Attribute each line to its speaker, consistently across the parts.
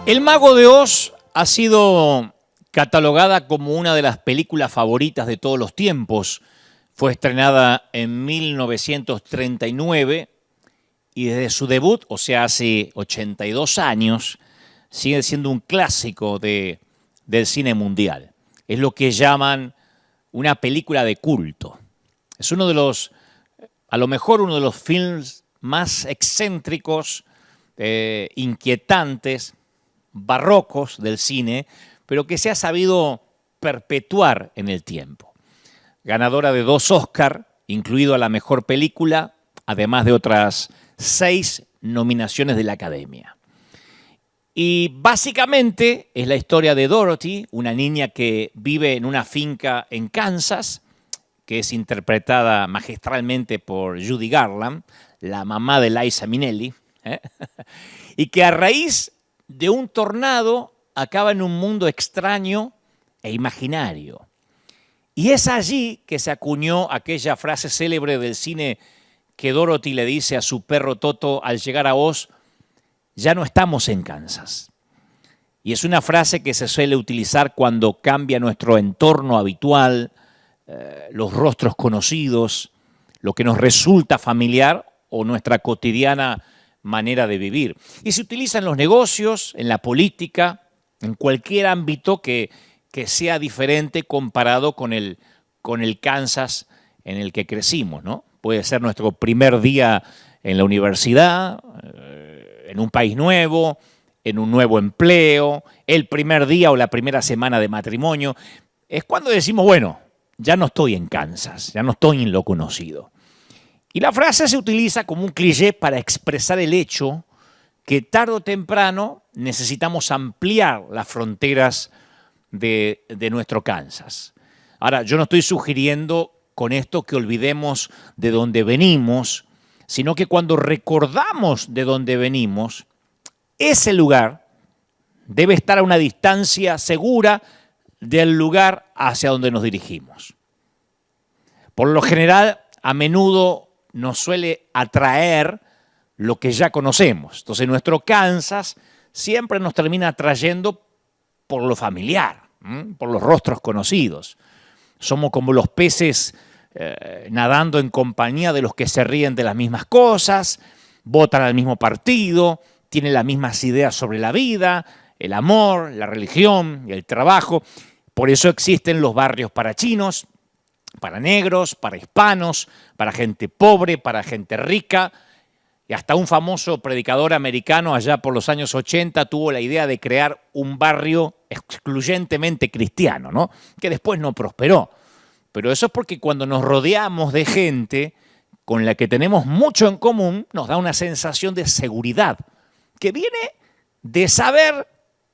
Speaker 1: El Mago de Oz ha sido catalogada como una de las películas favoritas de todos los tiempos. Fue estrenada en 1939 y desde su debut, o sea, hace 82 años, sigue siendo un clásico del cine mundial. Es lo que llaman una película de culto. Es uno de los, a lo mejor uno de los films más excéntricos, inquietantes, barrocos del cine, pero que se ha sabido perpetuar en el tiempo. Ganadora de 2 Oscar, incluido a la mejor película, además de otras 6 nominaciones de la Academia. Y básicamente es la historia de Dorothy, una niña que vive en una finca en Kansas, que es interpretada magistralmente por Judy Garland, la mamá de Liza Minnelli, y que a raíz de un tornado acaba en un mundo extraño e imaginario. Y es allí que se acuñó aquella frase célebre del cine que Dorothy le dice a su perro Toto al llegar a Oz: ya no estamos en Kansas. Y es una frase que se suele utilizar cuando cambia nuestro entorno habitual, los rostros conocidos, lo que nos resulta familiar o nuestra cotidiana manera de vivir. Y se utiliza en los negocios, en la política, en cualquier ámbito que sea diferente comparado con el Kansas en el que crecimos, ¿no? Puede ser nuestro primer día en la universidad, en un país nuevo, en un nuevo empleo, el primer día o la primera semana de matrimonio. Es cuando decimos, bueno, ya no estoy en Kansas, ya no estoy en lo conocido. Y la frase se utiliza como un cliché para expresar el hecho que tarde o temprano necesitamos ampliar las fronteras de nuestro Kansas. Ahora, yo no estoy sugiriendo con esto que olvidemos de dónde venimos, sino que cuando recordamos de dónde venimos, ese lugar debe estar a una distancia segura del lugar hacia donde nos dirigimos. Por lo general, a menudo nos suele atraer lo que ya conocemos. Entonces, nuestro Kansas siempre nos termina atrayendo por lo familiar, por los rostros conocidos. Somos como los peces nadando en compañía de los que se ríen de las mismas cosas, votan al mismo partido, tienen las mismas ideas sobre la vida, el amor, la religión, el trabajo. Por eso existen los barrios para chinos, para negros, para hispanos, para gente pobre, para gente rica. Y hasta un famoso predicador americano allá por los años 80 tuvo la idea de crear un barrio excluyentemente cristiano, ¿no? Que después no prosperó. Pero eso es porque cuando nos rodeamos de gente con la que tenemos mucho en común, nos da una sensación de seguridad, que viene de saber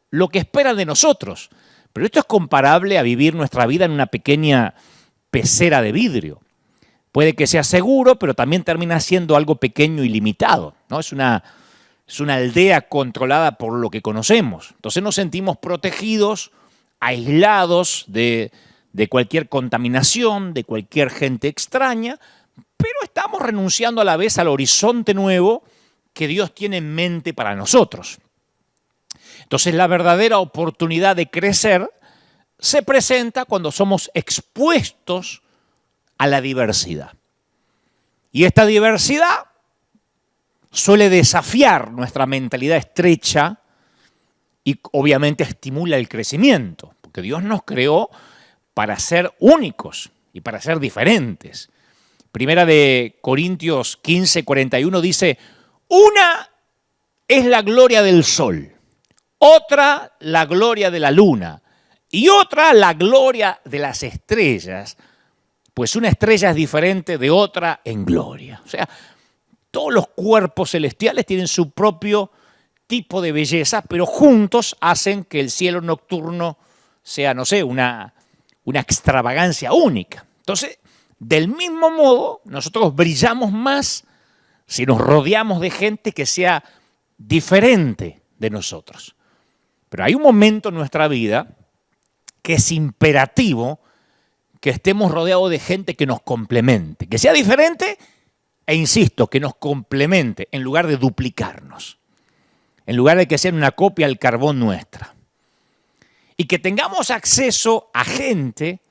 Speaker 1: lo que esperan de nosotros. Pero esto es comparable a vivir nuestra vida en una pequeña pecera de vidrio. Puede que sea seguro, pero también termina siendo algo pequeño y limitado, ¿no? Es una aldea controlada por lo que conocemos. Entonces nos sentimos protegidos, aislados de cualquier contaminación, de cualquier gente extraña, pero estamos renunciando a la vez al horizonte nuevo que Dios tiene en mente para nosotros. Entonces la verdadera oportunidad de crecer se presenta cuando somos expuestos a la diversidad. Y esta diversidad suele desafiar nuestra mentalidad estrecha y obviamente estimula el crecimiento, porque Dios nos creó para ser únicos y para ser diferentes. Primera de Corintios 15:41 dice: una es la gloria del sol, otra la gloria de la luna y otra la gloria de las estrellas, pues una estrella es diferente de otra en gloria. O sea, todos los cuerpos celestiales tienen su propio tipo de belleza, pero juntos hacen que el cielo nocturno sea, no sé, una extravagancia única. Entonces, del mismo modo, nosotros brillamos más si nos rodeamos de gente que sea diferente de nosotros. Pero hay un momento en nuestra vida que es imperativo que estemos rodeados de gente que nos complemente, que sea diferente e insisto, que nos complemente en lugar de duplicarnos. en lugar de que sean una copia al carbón nuestra. Y que tengamos acceso a gente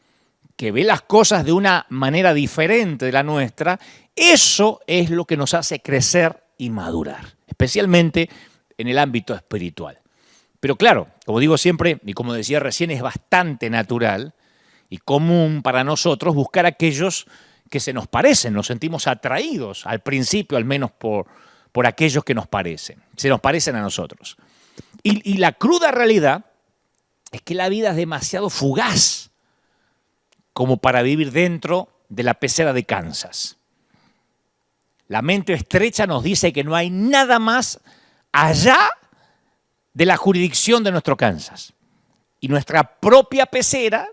Speaker 1: que ve las cosas de una manera diferente de la nuestra, eso es lo que nos hace crecer y madurar, especialmente en el ámbito espiritual. Pero claro, como digo siempre, y como decía recién, es bastante natural y común para nosotros buscar aquellos que se nos parecen, nos sentimos atraídos, al principio al menos por aquellos que nos parecen, se nos parecen a nosotros. Y la cruda realidad es que la vida es demasiado fugaz como para vivir dentro de la pecera de Kansas. La mente estrecha nos dice que no hay nada más allá de la jurisdicción de nuestro Kansas. Y nuestra propia pecera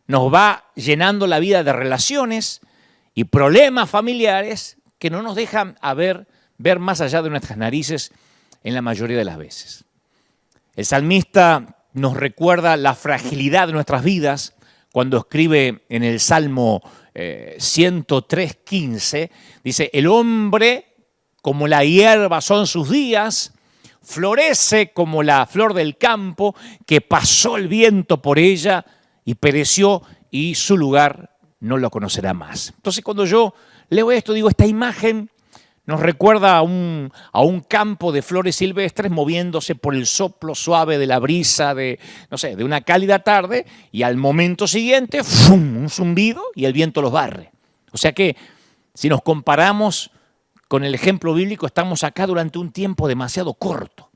Speaker 1: nos va llenando la vida de relaciones y problemas familiares que no nos dejan ver más allá de nuestras narices en la mayoría de las veces. El salmista nos recuerda la fragilidad de nuestras vidas cuando escribe en el Salmo 103:15, dice, el hombre como la hierba son sus días, florece como la flor del campo, que pasó el viento por ella y pereció y su lugar no lo conocerá más. Entonces cuando yo leo esto, digo, esta imagen nos recuerda a un campo de flores silvestres moviéndose por el soplo suave de la brisa de una cálida tarde y al momento siguiente, ¡fum!, un zumbido y el viento los barre. O sea que si nos comparamos con el ejemplo bíblico, estamos acá durante un tiempo demasiado corto.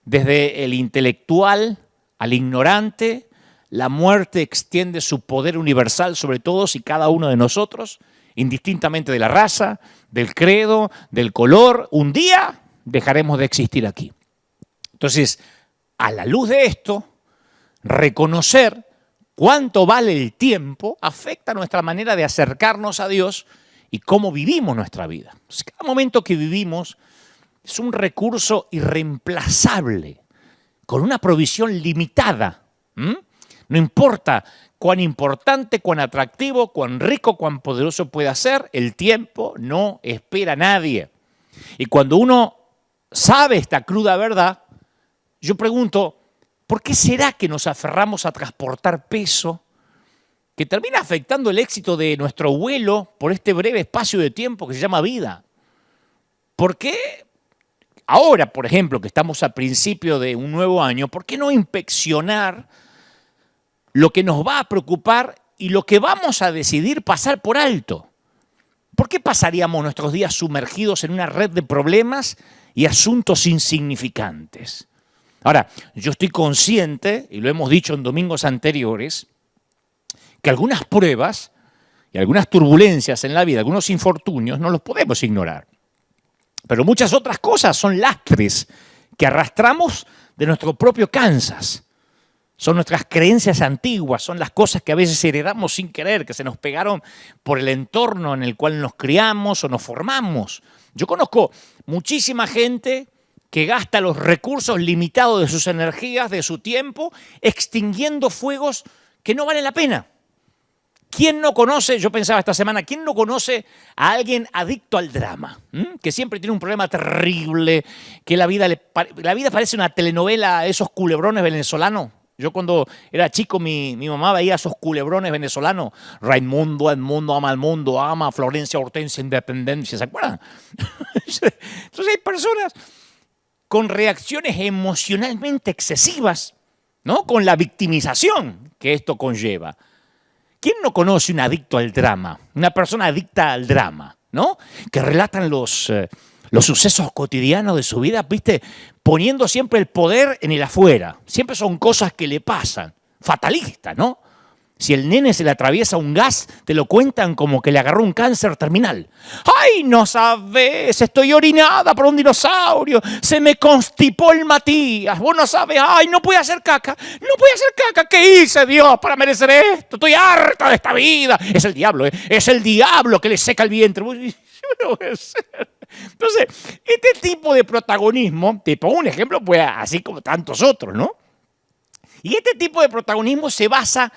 Speaker 1: Desde el intelectual al ignorante, la muerte extiende su poder universal sobre todos y cada uno de nosotros, indistintamente de la raza, del credo, del color. Un día dejaremos de existir aquí. Entonces, a la luz de esto, reconocer cuánto vale el tiempo afecta nuestra manera de acercarnos a Dios y cómo vivimos nuestra vida. Entonces, cada momento que vivimos es un recurso irreemplazable, con una provisión limitada. No importa cuán importante, cuán atractivo, cuán rico, cuán poderoso pueda ser, el tiempo no espera a nadie. Y cuando uno sabe esta cruda verdad, yo pregunto, ¿por qué será que nos aferramos a transportar peso que termina afectando el éxito de nuestro vuelo por este breve espacio de tiempo que se llama vida? ¿Por qué ahora, por ejemplo, que estamos a principio de un nuevo año, por qué no inspeccionar lo que nos va a preocupar y lo que vamos a decidir pasar por alto? ¿Por qué pasaríamos nuestros días sumergidos en una red de problemas y asuntos insignificantes? Ahora, yo estoy consciente, y lo hemos dicho en domingos anteriores, que algunas pruebas y algunas turbulencias en la vida, algunos infortunios, no los podemos ignorar. Pero muchas otras cosas son lastres que arrastramos de nuestro propio Kansas. Son nuestras creencias antiguas, son las cosas que a veces heredamos sin querer, que se nos pegaron por el entorno en el cual nos criamos o nos formamos. Yo conozco muchísima gente que gasta los recursos limitados de sus energías, de su tiempo, extinguiendo fuegos que no valen la pena. ¿Quién no conoce, yo pensaba esta semana, quién no conoce a alguien adicto al drama? Que siempre tiene un problema terrible, que la vida parece una telenovela, esos culebrones venezolanos. Yo cuando era chico, mi mamá veía esos culebrones venezolanos. Raimundo, Edmundo, ama al mundo, ama Florencia, Hortensia, Independencia, ¿se acuerdan? Entonces hay personas con reacciones emocionalmente excesivas, ¿no? Con la victimización que esto conlleva. ¿Quién no conoce un adicto al drama? Una persona adicta al drama, ¿no? Que relatan los sucesos cotidianos de su vida, ¿viste? Poniendo siempre el poder en el afuera. Siempre son cosas que le pasan. Fatalista, ¿no? Si el nene se le atraviesa un gas, te lo cuentan como que le agarró un cáncer terminal. ¡Ay, no sabes! Estoy orinada por un dinosaurio. Se me constipó el Matías. Vos no sabes. ¡Ay, no pude hacer caca! ¡No pude hacer caca! ¿Qué hice, Dios, para merecer esto? Estoy harta de esta vida. Es el diablo, ¿eh? Es el diablo que le seca el vientre. Yo no voy a hacer. Entonces, este tipo de protagonismo, te pongo un ejemplo, pues así como tantos otros, ¿no? Y este tipo de protagonismo se basa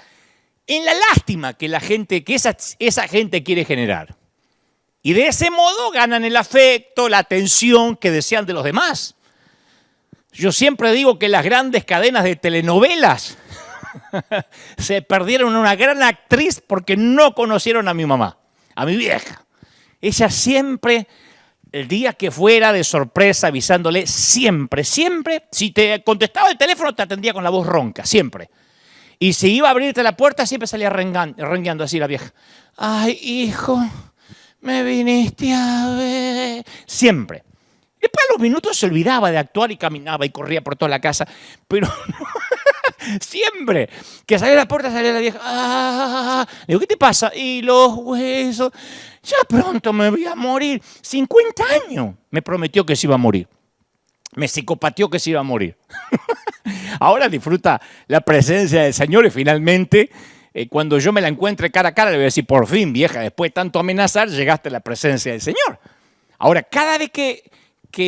Speaker 1: en la lástima que esa gente quiere generar. Y de ese modo ganan el afecto, la atención que desean de los demás. Yo siempre digo que las grandes cadenas de telenovelas se perdieron una gran actriz porque no conocieron a mi mamá, a mi vieja. Ella siempre, el día que fuera de sorpresa avisándole, siempre, si te contestaba el teléfono te atendía con la voz ronca, siempre. Y si iba a abrirte la puerta siempre salía rengueando así la vieja. Ay, hijo, me viniste a ver. Siempre. Después a los minutos se olvidaba de actuar y caminaba y corría por toda la casa. Pero siempre que salía a la puerta salía la vieja. Digo, ¿qué te pasa? Y los huesos. Ya pronto me voy a morir. 50 años me prometió que se iba a morir. Me psicopateó que se iba a morir. Ahora disfruta la presencia del Señor y finalmente, cuando yo me la encuentre cara a cara, le voy a decir, por fin, vieja, después de tanto amenazar, llegaste a la presencia del Señor. Ahora, cada vez que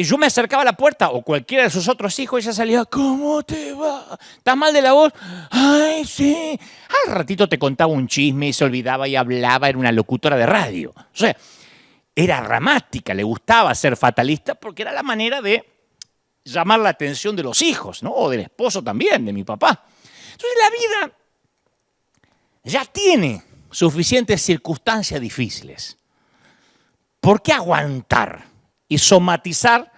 Speaker 1: yo me acercaba a la puerta o cualquiera de sus otros hijos, ella salía, ¿cómo te va? ¿Estás mal de la voz? Ay, sí. Al ratito te contaba un chisme y se olvidaba y hablaba, era una locutora de radio. O sea, era dramática, le gustaba ser fatalista porque era la manera de llamar la atención de los hijos, ¿no? O del esposo también, de mi papá. Entonces la vida ya tiene suficientes circunstancias difíciles. ¿Por qué aguantar y somatizar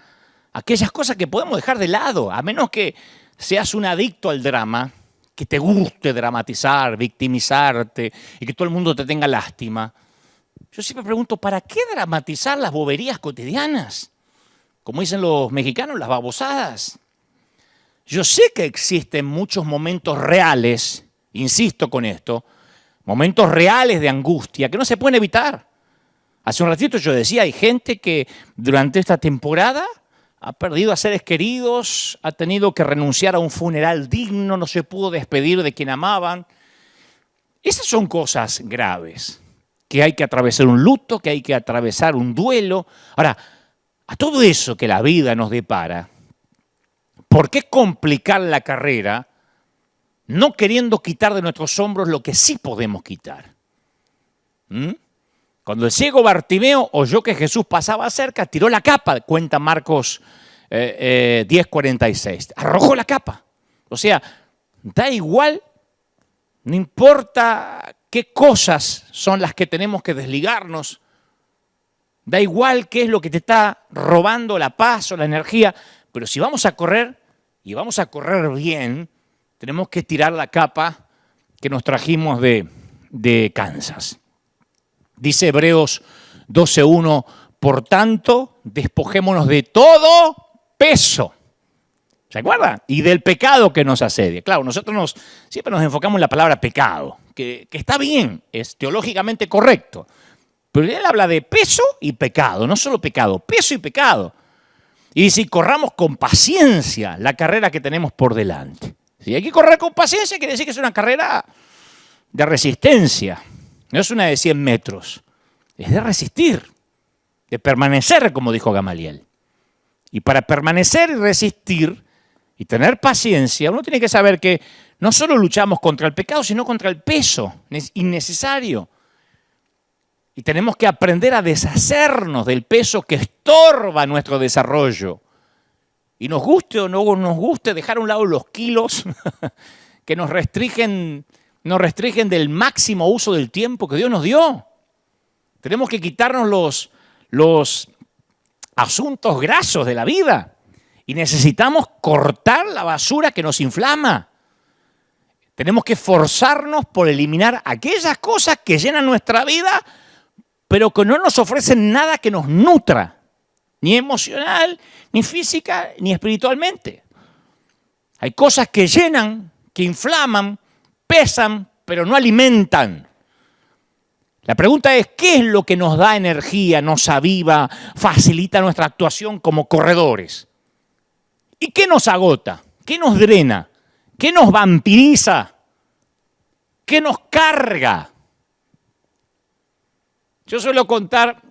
Speaker 1: aquellas cosas que podemos dejar de lado? A menos que seas un adicto al drama, que te guste dramatizar, victimizarte y que todo el mundo te tenga lástima. Yo siempre pregunto, ¿para qué dramatizar las boberías cotidianas? Como dicen los mexicanos, las babosadas. Yo sé que existen muchos momentos reales, insisto con esto, momentos reales de angustia que no se pueden evitar. Hace un ratito yo decía, hay gente que durante esta temporada ha perdido a seres queridos, ha tenido que renunciar a un funeral digno, no se pudo despedir de quien amaban. Esas son cosas graves, que hay que atravesar un luto, que hay que atravesar un duelo. Ahora, a todo eso que la vida nos depara, ¿por qué complicar la carrera no queriendo quitar de nuestros hombros lo que sí podemos quitar? Cuando el ciego Bartimeo oyó que Jesús pasaba cerca, tiró la capa, cuenta Marcos 10:46. Arrojó la capa. O sea, da igual, no importa qué cosas son las que tenemos que desligarnos, da igual qué es lo que te está robando la paz o la energía, pero si vamos a correr, y vamos a correr bien, tenemos que tirar la capa que nos trajimos de Kansas. Dice Hebreos 12:1, por tanto, despojémonos de todo peso. ¿Se acuerdan? Y del pecado que nos asedia. Claro, nosotros siempre nos enfocamos en la palabra pecado, que está bien, es teológicamente correcto. Pero él habla de peso y pecado, no solo pecado, peso y pecado. Y si corramos con paciencia la carrera que tenemos por delante. Si hay que correr con paciencia, quiere decir que es una carrera de resistencia. No es una de 100 metros, es de resistir, de permanecer, como dijo Gamaliel. Y para permanecer y resistir y tener paciencia, uno tiene que saber que no solo luchamos contra el pecado, sino contra el peso innecesario. Y tenemos que aprender a deshacernos del peso que estorba nuestro desarrollo. Y nos guste o no nos guste, dejar a un lado los kilos que nos restringen del máximo uso del tiempo que Dios nos dio. Tenemos que quitarnos los asuntos grasos de la vida y necesitamos cortar la basura que nos inflama. Tenemos que esforzarnos por eliminar aquellas cosas que llenan nuestra vida, pero que no nos ofrecen nada que nos nutra, ni emocional, ni física, ni espiritualmente. Hay cosas que llenan, que inflaman, pesan, pero no alimentan. La pregunta es, ¿qué es lo que nos da energía, nos aviva, facilita nuestra actuación como corredores? ¿Y qué nos agota? ¿Qué nos drena? ¿Qué nos vampiriza? ¿Qué nos carga? Yo suelo contar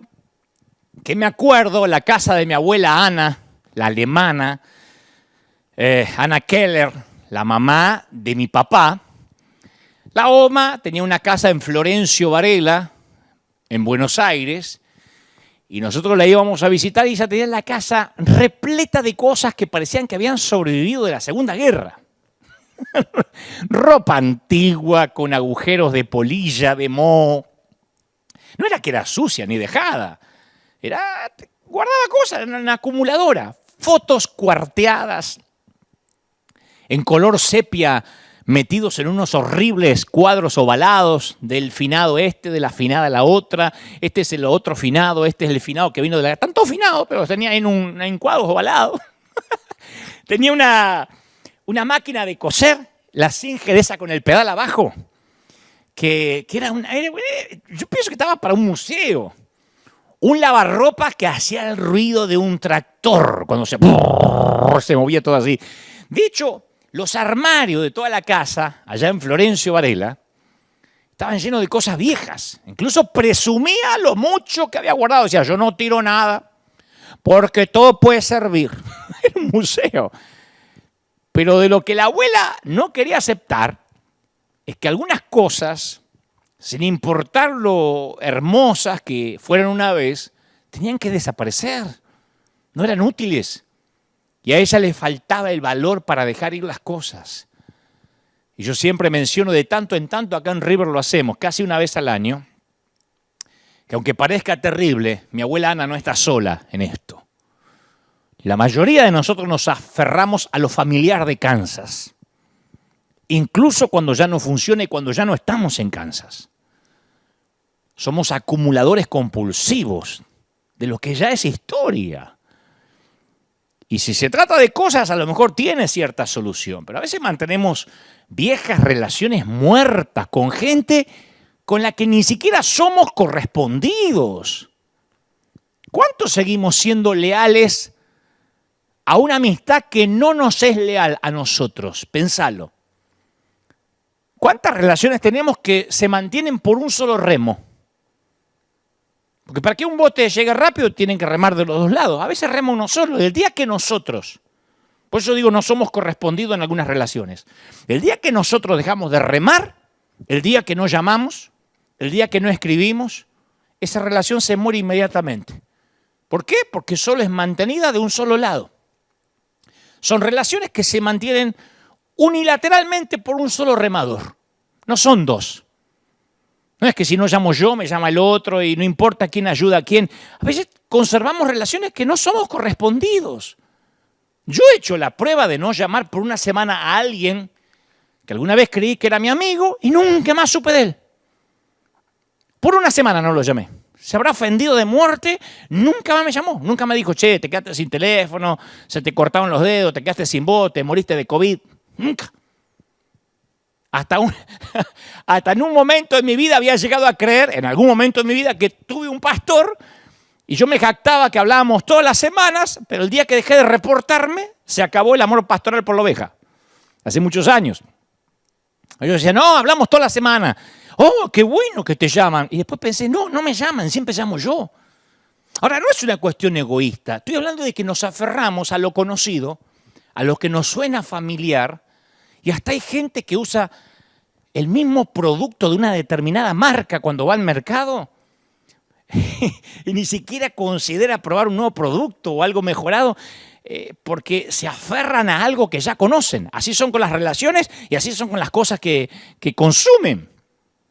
Speaker 1: que me acuerdo la casa de mi abuela Ana, la alemana, Ana Keller, la mamá de mi papá. La OMA tenía una casa en Florencio Varela, en Buenos Aires, Y nosotros la íbamos a visitar y ella tenía la casa repleta de cosas que parecían que habían sobrevivido de la Segunda Guerra. Ropa antigua con agujeros de polilla, de moho. No era que era sucia ni dejada. Guardaba cosas en una acumuladora. Fotos cuarteadas en color sepia, metidos en unos horribles cuadros ovalados del finado este, de la finada la otra, este es el otro finado, este es el finado que vino de la... Tanto finado, pero tenía en cuadros ovalados. Tenía una máquina de coser, la Singer esa con el pedal abajo, que yo pienso que estaba para un museo. Un lavarropas que hacía el ruido de un tractor cuando se movía todo así. De hecho, los armarios de toda la casa, allá en Florencio Varela, estaban llenos de cosas viejas. Incluso presumía lo mucho que había guardado. Decía, yo no tiro nada, porque todo puede servir. Era un museo. Pero de lo que la abuela no quería aceptar es que algunas cosas, sin importar lo hermosas que fueran una vez, tenían que desaparecer. No eran útiles. Y a ella le faltaba el valor para dejar ir las cosas. Y yo siempre menciono de tanto en tanto, acá en River lo hacemos, casi una vez al año, que aunque parezca terrible, mi abuela Ana no está sola en esto. La mayoría de nosotros nos aferramos a lo familiar de Kansas, incluso cuando ya no funciona y cuando ya no estamos en Kansas. Somos acumuladores compulsivos de lo que ya es historia. Y si se trata de cosas, a lo mejor tiene cierta solución, pero a veces mantenemos viejas relaciones muertas con gente con la que ni siquiera somos correspondidos. ¿Cuántos seguimos siendo leales a una amistad que no nos es leal a nosotros? Pensalo. ¿Cuántas relaciones tenemos que se mantienen por un solo remo? Porque para que un bote llegue rápido tienen que remar de los dos lados. A veces rema uno solo. El día que nosotros, por eso digo, no somos correspondidos en algunas relaciones. El día que nosotros dejamos de remar, el día que no llamamos, el día que no escribimos, esa relación se muere inmediatamente. ¿Por qué? Porque solo es mantenida de un solo lado. Son relaciones que se mantienen unilateralmente por un solo remador. No son dos. No es que si no llamo yo, me llama el otro y no importa quién ayuda a quién. A veces conservamos relaciones que no somos correspondidos. Yo he hecho la prueba de no llamar por una semana a alguien que alguna vez creí que era mi amigo y nunca más supe de él. Por una semana no lo llamé. Se habrá ofendido de muerte, nunca más me llamó. Nunca me dijo, che, te quedaste sin teléfono, se te cortaron los dedos, te quedaste sin voz, te moriste de COVID. Nunca. Hasta en un momento de mi vida había llegado a creer, en algún momento de mi vida, que tuve un pastor y yo me jactaba que hablábamos todas las semanas, pero el día que dejé de reportarme, se acabó el amor pastoral por la oveja. Hace muchos años. Yo decía, no, hablamos toda la semana. Oh, qué bueno que te llaman. Y después pensé, no me llaman, siempre llamo yo. Ahora, no es una cuestión egoísta. Estoy hablando de que nos aferramos a lo conocido, a lo que nos suena familiar, y hasta hay gente que usa el mismo producto de una determinada marca cuando va al mercado y ni siquiera considera probar un nuevo producto o algo mejorado porque se aferran a algo que ya conocen. Así son con las relaciones y así son con las cosas que consumen.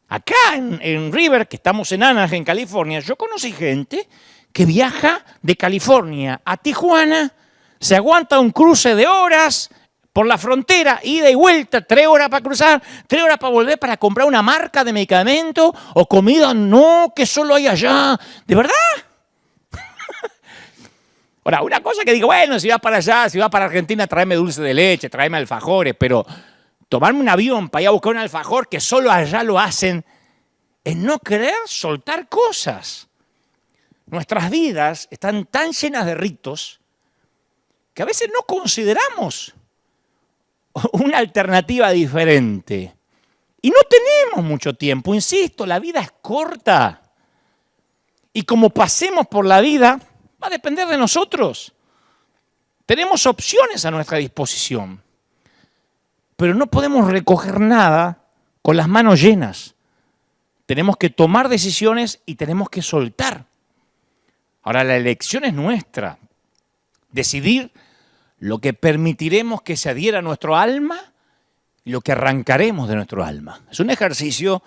Speaker 1: Acá en River, que estamos en Anaheim, en California, yo conocí gente que viaja de California a Tijuana, se aguanta un cruce de horas por la frontera, ida y vuelta, 3 horas para cruzar, 3 horas para volver para comprar una marca de medicamento o comida, no, que solo hay allá. ¿De verdad? Ahora, una cosa que digo, bueno, si vas para allá, si vas para Argentina, tráeme dulce de leche, tráeme alfajores, pero tomarme un avión para ir a buscar un alfajor que solo allá lo hacen, es no querer soltar cosas. Nuestras vidas están tan llenas de ritos que a veces no consideramos una alternativa diferente. Y no tenemos mucho tiempo, insisto, la vida es corta. Y como pasemos por la vida, va a depender de nosotros. Tenemos opciones a nuestra disposición, pero no podemos recoger nada con las manos llenas. Tenemos que tomar decisiones y tenemos que soltar. Ahora, la elección es nuestra. Decidir lo que permitiremos que se adhiera a nuestro alma y lo que arrancaremos de nuestro alma. Es un ejercicio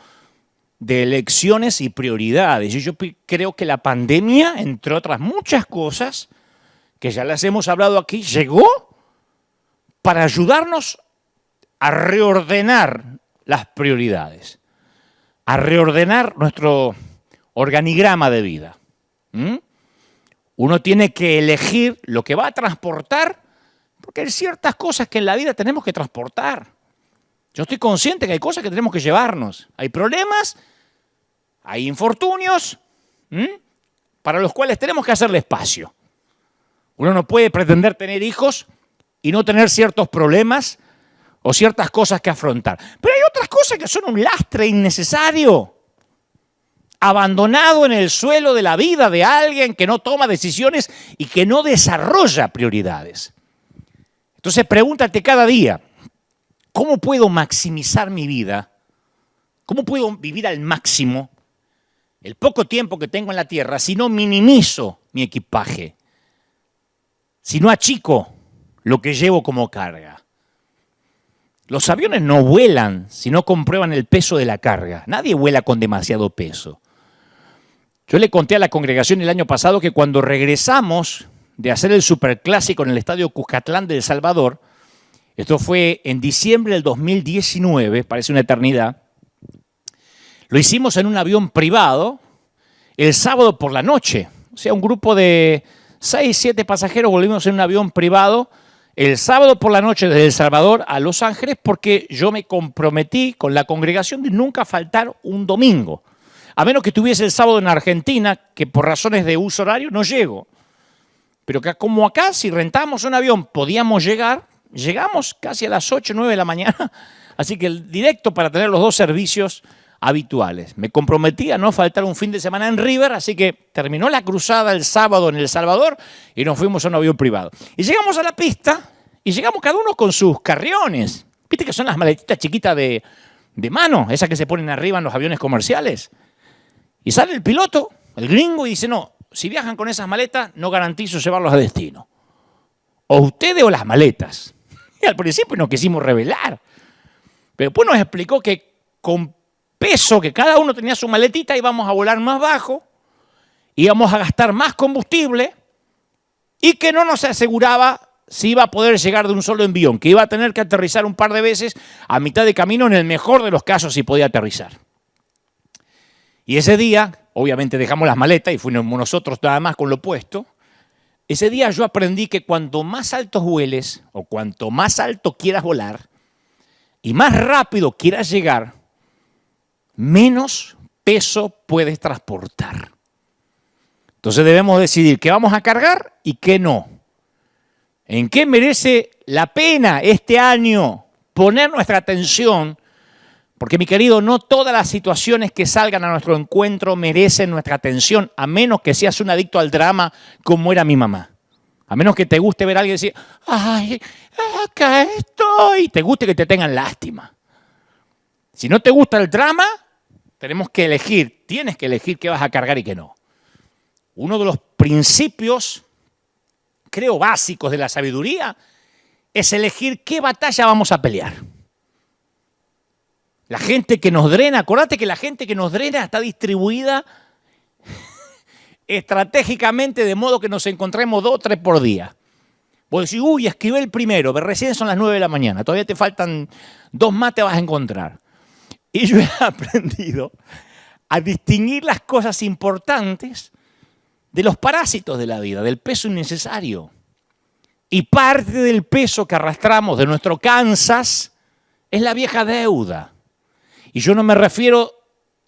Speaker 1: de elecciones y prioridades. Y yo creo que la pandemia, entre otras muchas cosas, que ya las hemos hablado aquí, llegó para ayudarnos a reordenar las prioridades, a reordenar nuestro organigrama de vida. Uno tiene que elegir lo que va a transportar, porque hay ciertas cosas que en la vida tenemos que transportar. Yo estoy consciente que hay cosas que tenemos que llevarnos. Hay problemas, hay infortunios, para los cuales tenemos que hacerle espacio. Uno no puede pretender tener hijos y no tener ciertos problemas o ciertas cosas que afrontar. Pero hay otras cosas que son un lastre innecesario, abandonado en el suelo de la vida de alguien que no toma decisiones y que no desarrolla prioridades. Entonces pregúntate cada día, ¿cómo puedo maximizar mi vida? ¿Cómo puedo vivir al máximo el poco tiempo que tengo en la tierra si no minimizo mi equipaje? Si no achico lo que llevo como carga. Los aviones no vuelan si no comprueban el peso de la carga. Nadie vuela con demasiado peso. Yo le conté a la congregación el año pasado que cuando regresamos de hacer el superclásico en el estadio Cuscatlán de El Salvador, esto fue en diciembre del 2019, parece una eternidad, lo hicimos en un avión privado el sábado por la noche. O sea, un grupo de 6, 7 pasajeros volvimos en un avión privado el sábado por la noche desde El Salvador a Los Ángeles porque yo me comprometí con la congregación de nunca faltar un domingo. A menos que estuviese el sábado en Argentina, que por razones de uso horario no llego. Pero que como acá, si rentamos un avión, podíamos llegar, llegamos casi a las 8, 9 de la mañana. Así que el directo para tener los dos servicios habituales. Me comprometí a no faltar un fin de semana en River, así que terminó la cruzada el sábado en El Salvador y nos fuimos a un avión privado. Y llegamos a la pista y llegamos cada uno con sus carriones. ¿Viste que son las maletitas chiquitas de mano, esas que se ponen arriba en los aviones comerciales? Y sale el piloto, el gringo, y dice, no, si viajan con esas maletas, no garantizo llevarlos a destino. O ustedes o las maletas. Y al principio nos quisimos rebelar. Pero después nos explicó que con peso, que cada uno tenía su maletita, íbamos a volar más bajo, íbamos a gastar más combustible y que no nos aseguraba si iba a poder llegar de un solo envión, que iba a tener que aterrizar un par de veces a mitad de camino, en el mejor de los casos si podía aterrizar. Y ese día, obviamente dejamos las maletas y fuimos nosotros nada más con lo puesto. Ese día yo aprendí que cuanto más alto vueles o cuanto más alto quieras volar y más rápido quieras llegar, menos peso puedes transportar. Entonces debemos decidir qué vamos a cargar y qué no. ¿En qué merece la pena este año poner nuestra atención? Porque, mi querido, no todas las situaciones que salgan a nuestro encuentro merecen nuestra atención, a menos que seas un adicto al drama como era mi mamá. A menos que te guste ver a alguien decir, ¡ay, acá estoy! Te guste que te tengan lástima. Si no te gusta el drama, tenemos que elegir, tienes que elegir qué vas a cargar y qué no. Uno de los principios, creo, básicos de la sabiduría es elegir qué batalla vamos a pelear. La gente que nos drena, acordate que la gente que nos drena está distribuida estratégicamente de modo que nos encontremos 2 o 3 por día. Vos decís, uy, escribí el primero, pero recién son las 9 de la mañana, todavía te faltan 2 más, te vas a encontrar. Y yo he aprendido a distinguir las cosas importantes de los parásitos de la vida, del peso innecesario. Y parte del peso que arrastramos de nuestro Kansas es la vieja deuda. Y yo no me refiero,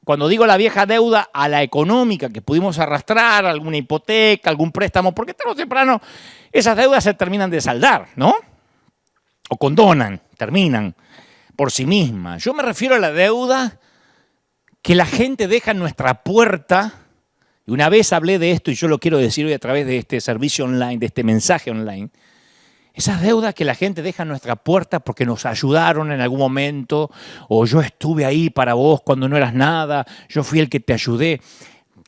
Speaker 1: cuando digo la vieja deuda, a la económica que pudimos arrastrar, alguna hipoteca, algún préstamo, porque tarde o temprano esas deudas se terminan de saldar, ¿no? O condonan, terminan por sí mismas. Yo me refiero a la deuda que la gente deja en nuestra puerta. Y una vez hablé de esto y yo lo quiero decir hoy a través de este servicio online, de este mensaje online. Esas deudas que la gente deja en nuestra puerta porque nos ayudaron en algún momento, o yo estuve ahí para vos cuando no eras nada, yo fui el que te ayudé.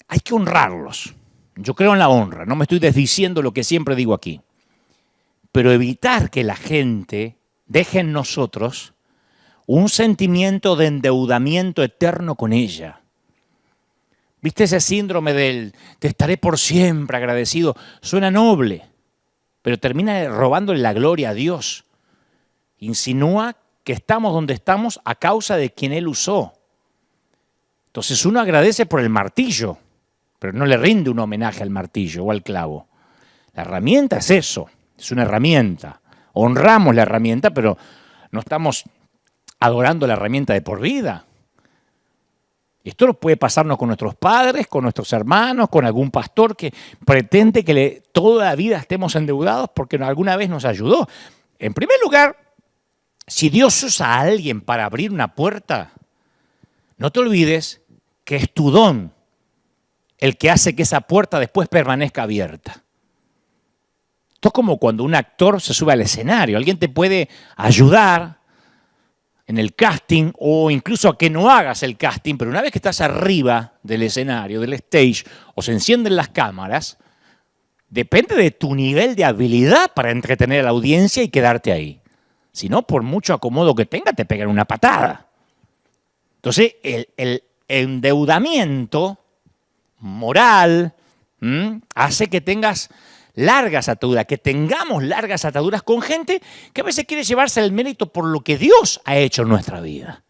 Speaker 1: Hay que honrarlos. Yo creo en la honra, no me estoy desdiciendo lo que siempre digo aquí. Pero evitar que la gente deje en nosotros un sentimiento de endeudamiento eterno con ella. ¿Viste ese síndrome del te estaré por siempre agradecido? Suena noble, pero termina robándole la gloria a Dios. Insinúa que estamos donde estamos a causa de quien Él usó. Entonces uno agradece por el martillo, pero no le rinde un homenaje al martillo o al clavo. La herramienta es eso, es una herramienta. Honramos la herramienta, pero no estamos adorando la herramienta de por vida. Esto puede pasarnos con nuestros padres, con nuestros hermanos, con algún pastor que pretende que toda la vida estemos endeudados porque alguna vez nos ayudó. En primer lugar, si Dios usa a alguien para abrir una puerta, no te olvides que es tu don el que hace que esa puerta después permanezca abierta. Esto es como cuando un actor se sube al escenario. Alguien te puede ayudar en el casting o incluso a que no hagas el casting, pero una vez que estás arriba del escenario, del stage, o se encienden las cámaras, depende de tu nivel de habilidad para entretener a la audiencia y quedarte ahí. Si no, por mucho acomodo que tenga, te pegan una patada. Entonces, el endeudamiento moral hace que tengas largas ataduras, que tengamos largas ataduras con gente que a veces quiere llevarse el mérito por lo que Dios ha hecho en nuestra vida.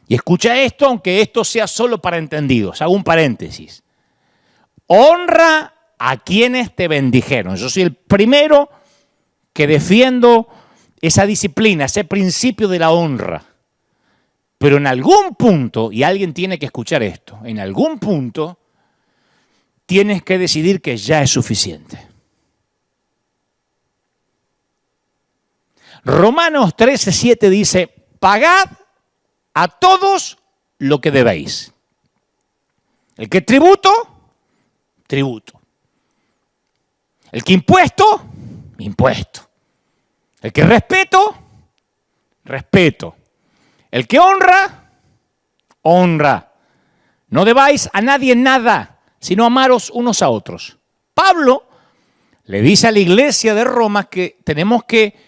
Speaker 1: Y escucha esto, aunque esto sea solo para entendidos. Hago un paréntesis. Honra a quienes te bendijeron. Yo soy el primero que defiendo esa disciplina, ese principio de la honra. Pero en algún punto, y alguien tiene que escuchar esto, en algún punto tienes que decidir que ya es suficiente. Romanos 13:7 dice, pagad a todos lo que debéis. El que tributo, tributo. El que impuesto, impuesto. El que respeto, respeto. El que honra, honra. No debáis a nadie nada, sino amaros unos a otros. Pablo le dice a la iglesia de Roma que tenemos que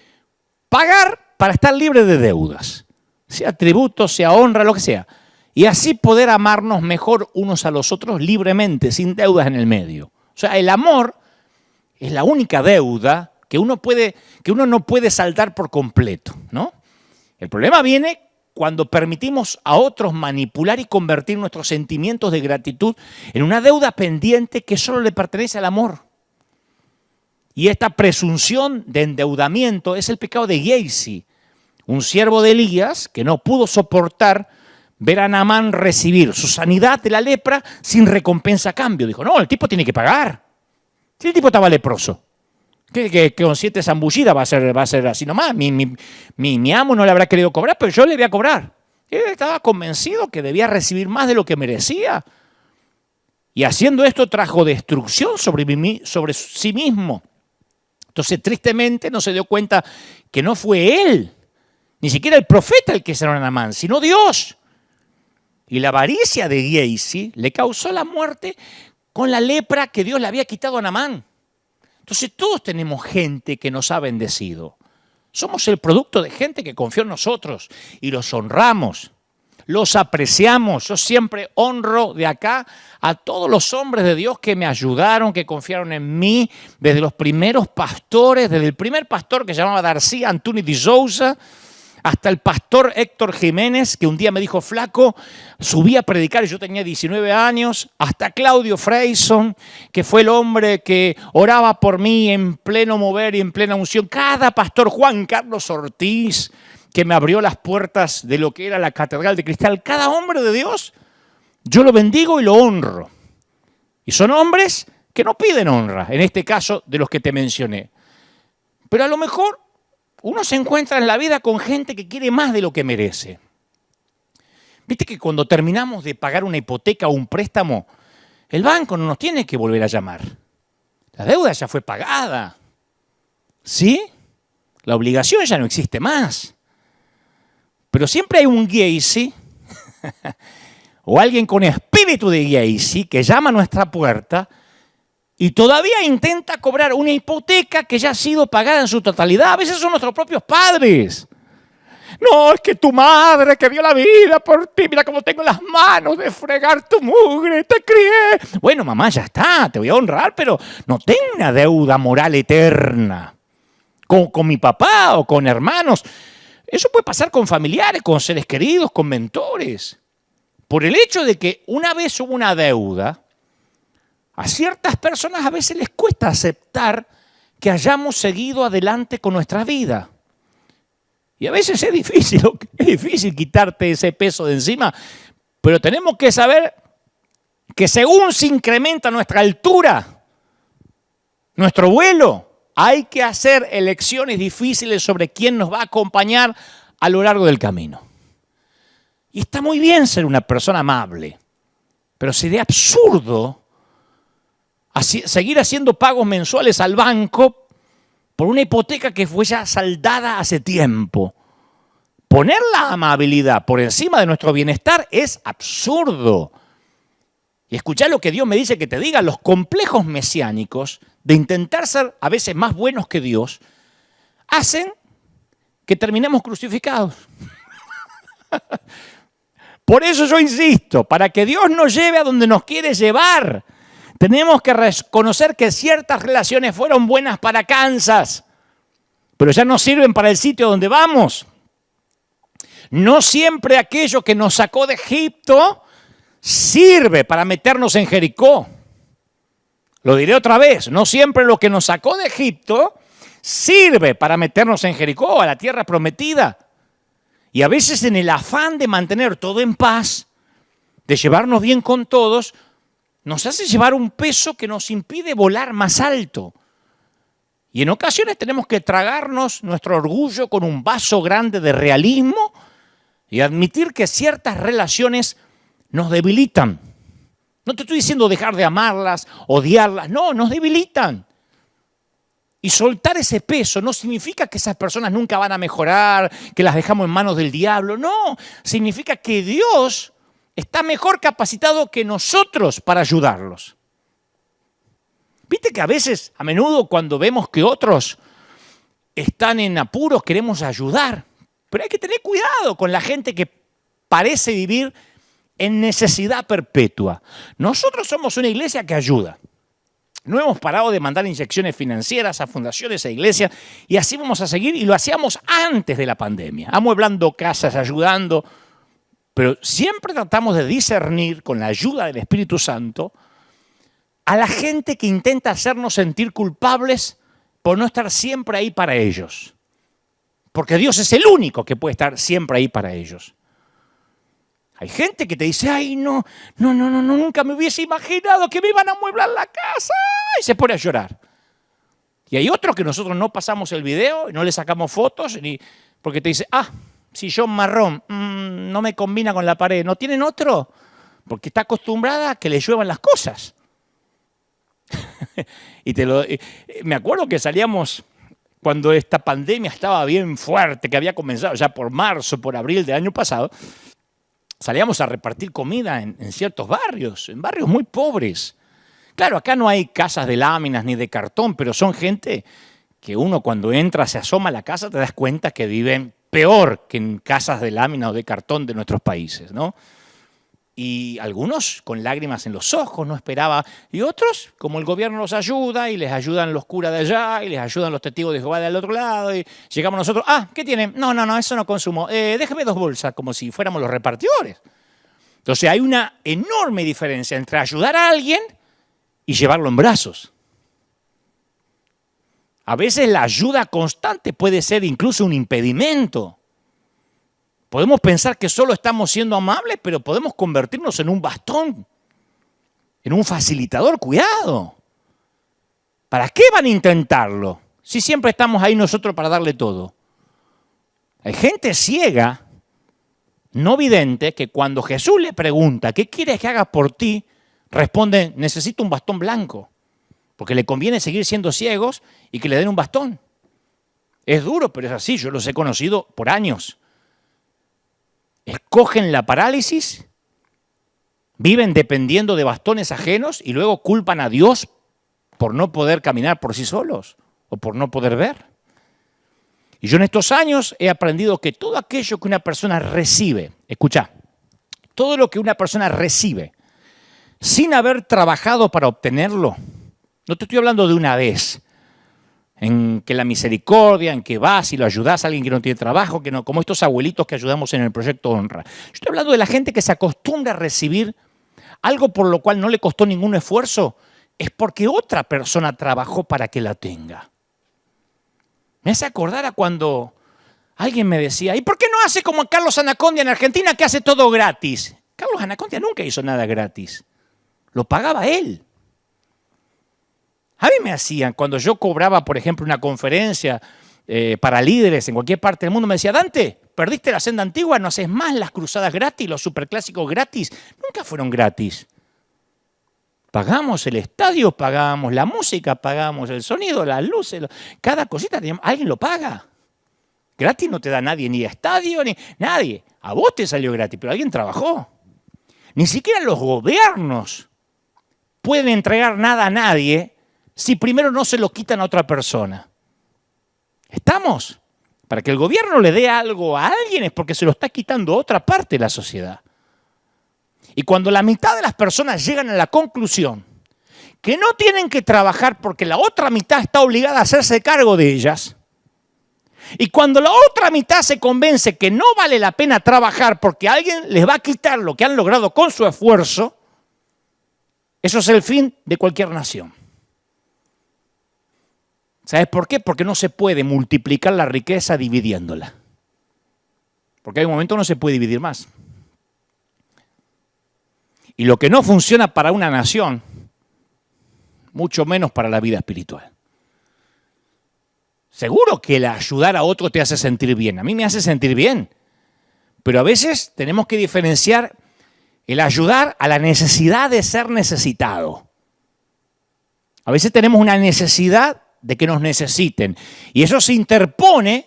Speaker 1: pagar para estar libre de deudas, sea tributo, sea honra, lo que sea. Y así poder amarnos mejor unos a los otros libremente, sin deudas en el medio. O sea, el amor es la única deuda que uno no puede saldar por completo, ¿no? El problema viene cuando permitimos a otros manipular y convertir nuestros sentimientos de gratitud en una deuda pendiente que solo le pertenece al amor. Y esta presunción de endeudamiento es el pecado de Giezi, un siervo de Elías que no pudo soportar ver a Naamán recibir su sanidad de la lepra sin recompensa a cambio. Dijo, no, el tipo tiene que pagar. Si el tipo estaba leproso, que con 7 zambullidas va a ser así nomás. Mi amo no le habrá querido cobrar, pero yo le voy a cobrar. Él estaba convencido que debía recibir más de lo que merecía. Y haciendo esto trajo destrucción sobre sí mismo. Entonces, tristemente, no se dio cuenta que no fue él, ni siquiera el profeta el que sanó a Naamán, sino Dios. Y la avaricia de Giezi le causó la muerte con la lepra que Dios le había quitado a Naamán. Entonces, todos tenemos gente que nos ha bendecido. Somos el producto de gente que confió en nosotros y los honramos, los apreciamos. Yo siempre honro de acá a todos los hombres de Dios que me ayudaron, que confiaron en mí, desde los primeros pastores, desde el primer pastor que se llamaba García Antúnez de Sousa, hasta el pastor Héctor Jiménez, que un día me dijo, flaco, subí a predicar y yo tenía 19 años, hasta Claudio Freyson, que fue el hombre que oraba por mí en pleno mover y en plena unción. Cada pastor, Juan Carlos Ortiz, que me abrió las puertas de lo que era la Catedral de Cristal. Cada hombre de Dios, yo lo bendigo y lo honro. Y son hombres que no piden honra, en este caso de los que te mencioné. Pero a lo mejor uno se encuentra en la vida con gente que quiere más de lo que merece. Viste que cuando terminamos de pagar una hipoteca o un préstamo, el banco no nos tiene que volver a llamar. La deuda ya fue pagada. ¿Sí? La obligación ya no existe más. Pero siempre hay un Giezi o alguien con espíritu de Giezi que llama a nuestra puerta y todavía intenta cobrar una hipoteca que ya ha sido pagada en su totalidad. A veces son nuestros propios padres. No, es que tu madre que dio la vida por ti, mira cómo tengo las manos de fregar tu mugre, te crié. Bueno, mamá, ya está, te voy a honrar, pero no tengo una deuda moral eterna con mi papá o con hermanos. Eso puede pasar con familiares, con seres queridos, con mentores. Por el hecho de que una vez hubo una deuda, a ciertas personas a veces les cuesta aceptar que hayamos seguido adelante con nuestra vida. Y a veces es difícil quitarte ese peso de encima, pero tenemos que saber que según se incrementa nuestra altura, nuestro vuelo, hay que hacer elecciones difíciles sobre quién nos va a acompañar a lo largo del camino. Y está muy bien ser una persona amable, pero sería absurdo seguir haciendo pagos mensuales al banco por una hipoteca que fue ya saldada hace tiempo. Poner la amabilidad por encima de nuestro bienestar es absurdo. Y escuchá lo que Dios me dice que te diga, los complejos mesiánicos de intentar ser a veces más buenos que Dios, hacen que terminemos crucificados. Por eso yo insisto, para que Dios nos lleve a donde nos quiere llevar, tenemos que reconocer que ciertas relaciones fueron buenas para Kansas, pero ya no sirven para el sitio donde vamos. No siempre aquello que nos sacó de Egipto sirve para meternos en Jericó. Lo diré otra vez, no siempre lo que nos sacó de Egipto sirve para meternos en Jericó, a la tierra prometida. Y a veces en el afán de mantener todo en paz, de llevarnos bien con todos, nos hace llevar un peso que nos impide volar más alto. Y en ocasiones tenemos que tragarnos nuestro orgullo con un vaso grande de realismo y admitir que ciertas relaciones nos debilitan. No te estoy diciendo dejar de amarlas, odiarlas, no, nos debilitan. Y soltar ese peso no significa que esas personas nunca van a mejorar, que las dejamos en manos del diablo, no, significa que Dios está mejor capacitado que nosotros para ayudarlos. Viste que a menudo cuando vemos que otros están en apuros queremos ayudar, pero hay que tener cuidado con la gente que parece vivir en necesidad perpetua. Nosotros somos una iglesia que ayuda. No hemos parado de mandar inyecciones financieras a fundaciones e iglesias y así vamos a seguir y lo hacíamos antes de la pandemia, amueblando casas, ayudando, pero siempre tratamos de discernir con la ayuda del Espíritu Santo a la gente que intenta hacernos sentir culpables por no estar siempre ahí para ellos. Porque Dios es el único que puede estar siempre ahí para ellos. Hay gente que te dice, ay, no, nunca me hubiese imaginado que me iban a amueblar la casa, y se pone a llorar. Y hay otros que nosotros no pasamos el video, no le sacamos fotos, porque te dice, sillón marrón, no me combina con la pared. ¿No tienen otro? Porque está acostumbrada a que le lluevan las cosas. Me acuerdo que salíamos cuando esta pandemia estaba bien fuerte, que había comenzado ya por marzo, por abril del año pasado. Salíamos a repartir comida en ciertos barrios, en barrios muy pobres. Claro, acá no hay casas de láminas ni de cartón, pero son gente que uno cuando entra, se asoma a la casa, te das cuenta que viven peor que en casas de lámina o de cartón de nuestros países, ¿no? Y algunos con lágrimas en los ojos, no esperaba. Y otros, como el gobierno los ayuda, y les ayudan los curas de allá, y les ayudan los testigos de Jehová del otro lado, y llegamos nosotros, ¿qué tienen? No, eso no consumo. Déjeme 2 bolsas, como si fuéramos los repartidores. Entonces hay una enorme diferencia entre ayudar a alguien y llevarlo en brazos. A veces la ayuda constante puede ser incluso un impedimento. Podemos pensar que solo estamos siendo amables, pero podemos convertirnos en un bastón, en un facilitador. Cuidado. ¿Para qué van a intentarlo si siempre estamos ahí nosotros para darle todo? Hay gente ciega, no vidente, que cuando Jesús le pregunta, ¿qué quieres que haga por ti? Responde, necesito un bastón blanco, porque le conviene seguir siendo ciegos y que le den un bastón. Es duro, pero es así, yo los he conocido por años. Escogen la parálisis, viven dependiendo de bastones ajenos y luego culpan a Dios por no poder caminar por sí solos o por no poder ver. Y yo en estos años he aprendido que todo aquello que una persona recibe, escucha, todo lo que una persona recibe sin haber trabajado para obtenerlo, no te estoy hablando de una vez, en que la misericordia, en que vas y lo ayudás a alguien que no tiene trabajo, que no, como estos abuelitos que ayudamos en el proyecto Honra. Yo estoy hablando de la gente que se acostumbra a recibir algo por lo cual no le costó ningún esfuerzo, es porque otra persona trabajó para que la tenga. Me hace acordar a cuando alguien me decía, ¿y por qué no hace como Carlos Anacondia en Argentina, que hace todo gratis? Carlos Anacondia nunca hizo nada gratis. Lo pagaba él. A mí me hacían, cuando yo cobraba, por ejemplo, una conferencia para líderes en cualquier parte del mundo, me decía, Dante, perdiste la senda antigua, no haces más las cruzadas gratis, los superclásicos gratis. Nunca fueron gratis. Pagamos el estadio, pagamos la música, pagamos el sonido, las luces, cada cosita, alguien lo paga. Gratis no te da nadie, ni estadio, ni nadie. A vos te salió gratis, pero alguien trabajó. Ni siquiera los gobiernos pueden entregar nada a nadie si primero no se lo quitan a otra persona. ¿Estamos? Para que el gobierno le dé algo a alguien es porque se lo está quitando a otra parte de la sociedad. Y cuando la mitad de las personas llegan a la conclusión que no tienen que trabajar porque la otra mitad está obligada a hacerse cargo de ellas, y cuando la otra mitad se convence que no vale la pena trabajar porque alguien les va a quitar lo que han logrado con su esfuerzo, eso es el fin de cualquier nación. ¿Sabes por qué? Porque no se puede multiplicar la riqueza dividiéndola. Porque hay un momento no se puede dividir más. Y lo que no funciona para una nación, mucho menos para la vida espiritual. Seguro que el ayudar a otro te hace sentir bien. A mí me hace sentir bien. Pero a veces tenemos que diferenciar el ayudar a la necesidad de ser necesitado. A veces tenemos una necesidad de que nos necesiten. Y eso se interpone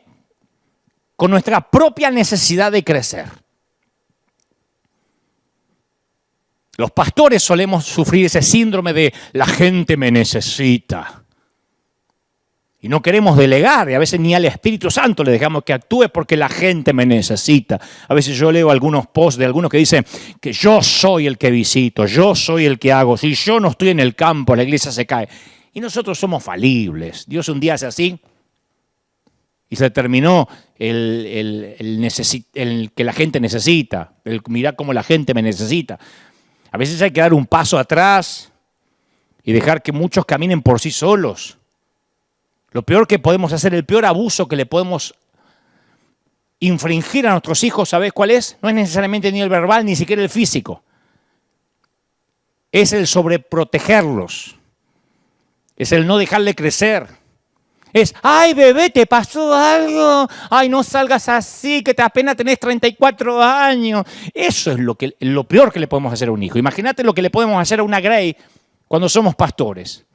Speaker 1: con nuestra propia necesidad de crecer. Los pastores solemos sufrir ese síndrome de la gente me necesita. Y no queremos delegar, y a veces ni al Espíritu Santo le dejamos que actúe porque la gente me necesita. A veces yo leo algunos posts de algunos que dicen que yo soy el que visito, yo soy el que hago. Si yo no estoy en el campo, la iglesia se cae. Y nosotros somos falibles. Dios un día hace así y se terminó el que la gente necesita, el mirar cómo la gente me necesita. A veces hay que dar un paso atrás y dejar que muchos caminen por sí solos. Lo peor que podemos hacer, el peor abuso que le podemos infringir a nuestros hijos, ¿sabés cuál es? No es necesariamente ni el verbal, ni siquiera el físico. Es el sobreprotegerlos. Es el no dejarle crecer. Es, ay bebé, ¿te pasó algo? Ay, no salgas así, que apenas tenés 34 años. Eso es lo peor que le podemos hacer a un hijo. Imagínate lo que le podemos hacer a una Grey cuando somos pastores.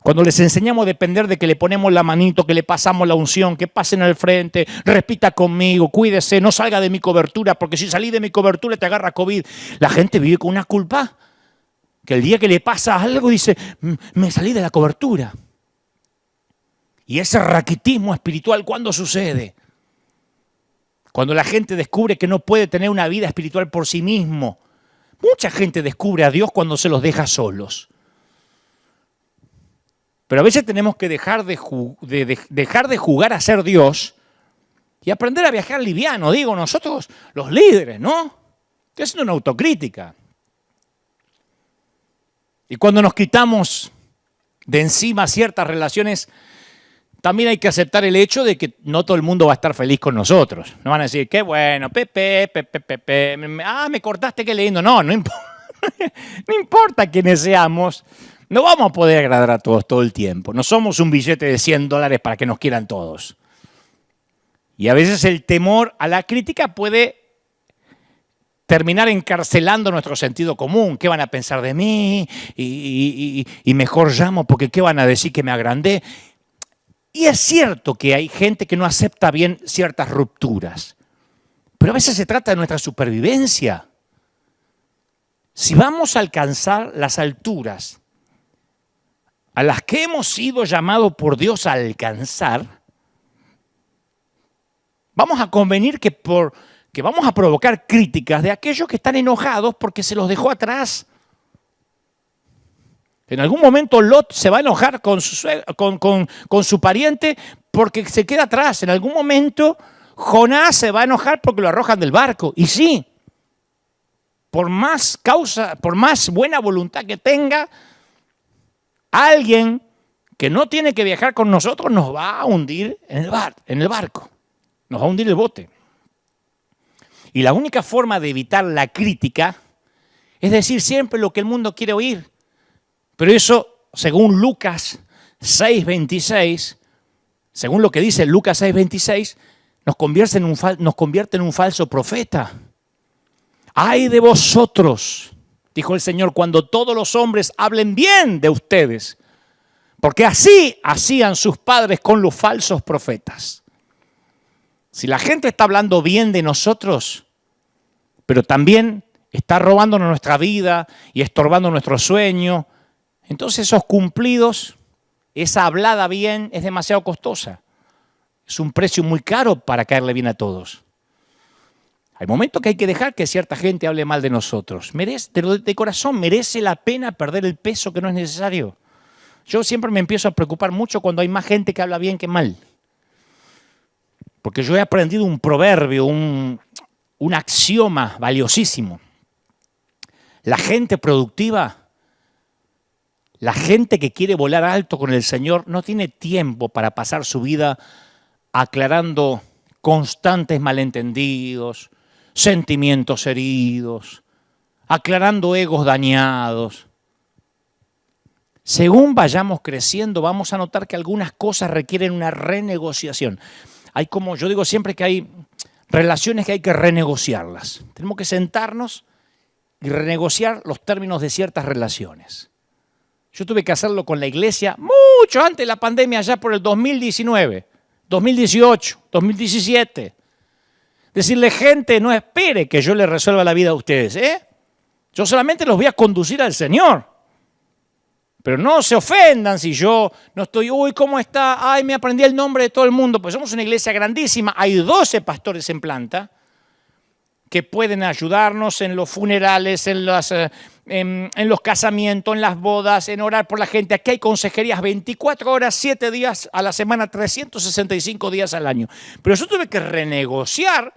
Speaker 1: Cuando les enseñamos a depender de que le ponemos la manito, que le pasamos la unción, que pasen al frente, repita conmigo, cuídese, no salga de mi cobertura, porque si salí de mi cobertura te agarra COVID. La gente vive con una culpa que el día que le pasa algo dice, me salí de la cobertura. Y ese raquitismo espiritual, ¿cuándo sucede? Cuando la gente descubre que no puede tener una vida espiritual por sí mismo. Mucha gente descubre a Dios cuando se los deja solos. Pero a veces tenemos que dejar de jugar a ser Dios y aprender a viajar liviano. Digo, nosotros los líderes, ¿no? Estoy haciendo una autocrítica. Y cuando nos quitamos de encima ciertas relaciones, también hay que aceptar el hecho de que no todo el mundo va a estar feliz con nosotros. No van a decir, qué bueno, Pepe, me cortaste, qué lindo. No importa, no importa quiénes seamos. No vamos a poder agradar a todos todo el tiempo. No somos un billete de $100 para que nos quieran todos. Y a veces el temor a la crítica puede terminar encarcelando nuestro sentido común. ¿Qué van a pensar de mí? Y mejor llamo porque ¿qué van a decir que me agrandé? Y es cierto que hay gente que no acepta bien ciertas rupturas. Pero a veces se trata de nuestra supervivencia. Si vamos a alcanzar las alturas a las que hemos sido llamados por Dios a alcanzar, vamos a convenir que vamos a provocar críticas de aquellos que están enojados porque se los dejó atrás. En algún momento Lot se va a enojar con su pariente porque se queda atrás. En algún momento Jonás se va a enojar porque lo arrojan del barco. Y sí, por más buena voluntad que tenga, alguien que no tiene que viajar con nosotros nos va a hundir en el barco. Nos va a hundir el bote. Y la única forma de evitar la crítica es decir siempre lo que el mundo quiere oír. Pero eso, según Lucas 6:26, según lo que dice Lucas 6:26, nos convierte en un falso profeta. ¡Ay de vosotros!, dijo el Señor, cuando todos los hombres hablen bien de ustedes, porque así hacían sus padres con los falsos profetas. Si la gente está hablando bien de nosotros, pero también está robándonos nuestra vida y estorbando nuestro sueño, entonces esos cumplidos, esa hablada bien es demasiado costosa. Es un precio muy caro para caerle bien a todos. Hay momentos que hay que dejar que cierta gente hable mal de nosotros. De corazón, merece la pena perder el peso que no es necesario. Yo siempre me empiezo a preocupar mucho cuando hay más gente que habla bien que mal. Porque yo he aprendido un proverbio, un axioma valiosísimo. La gente productiva, la gente que quiere volar alto con el Señor, no tiene tiempo para pasar su vida aclarando constantes malentendidos, sentimientos heridos, aclarando egos dañados. Según vayamos creciendo, vamos a notar que algunas cosas requieren una renegociación. Yo digo siempre que hay relaciones que hay que renegociarlas. Tenemos que sentarnos y renegociar los términos de ciertas relaciones. Yo tuve que hacerlo con la iglesia mucho antes de la pandemia, ya por el 2019, 2018, 2017. Decirle, gente, no espere que yo le resuelva la vida a ustedes, ¿eh? Yo solamente los voy a conducir al Señor. Pero no se ofendan si yo no estoy, ¿cómo está? Ay, me aprendí el nombre de todo el mundo. Pues somos una iglesia grandísima, hay 12 pastores en planta que pueden ayudarnos en los funerales, en los casamientos, en las bodas, en orar por la gente. Aquí hay consejerías 24 horas, 7 días a la semana, 365 días al año. Pero yo tuve que renegociar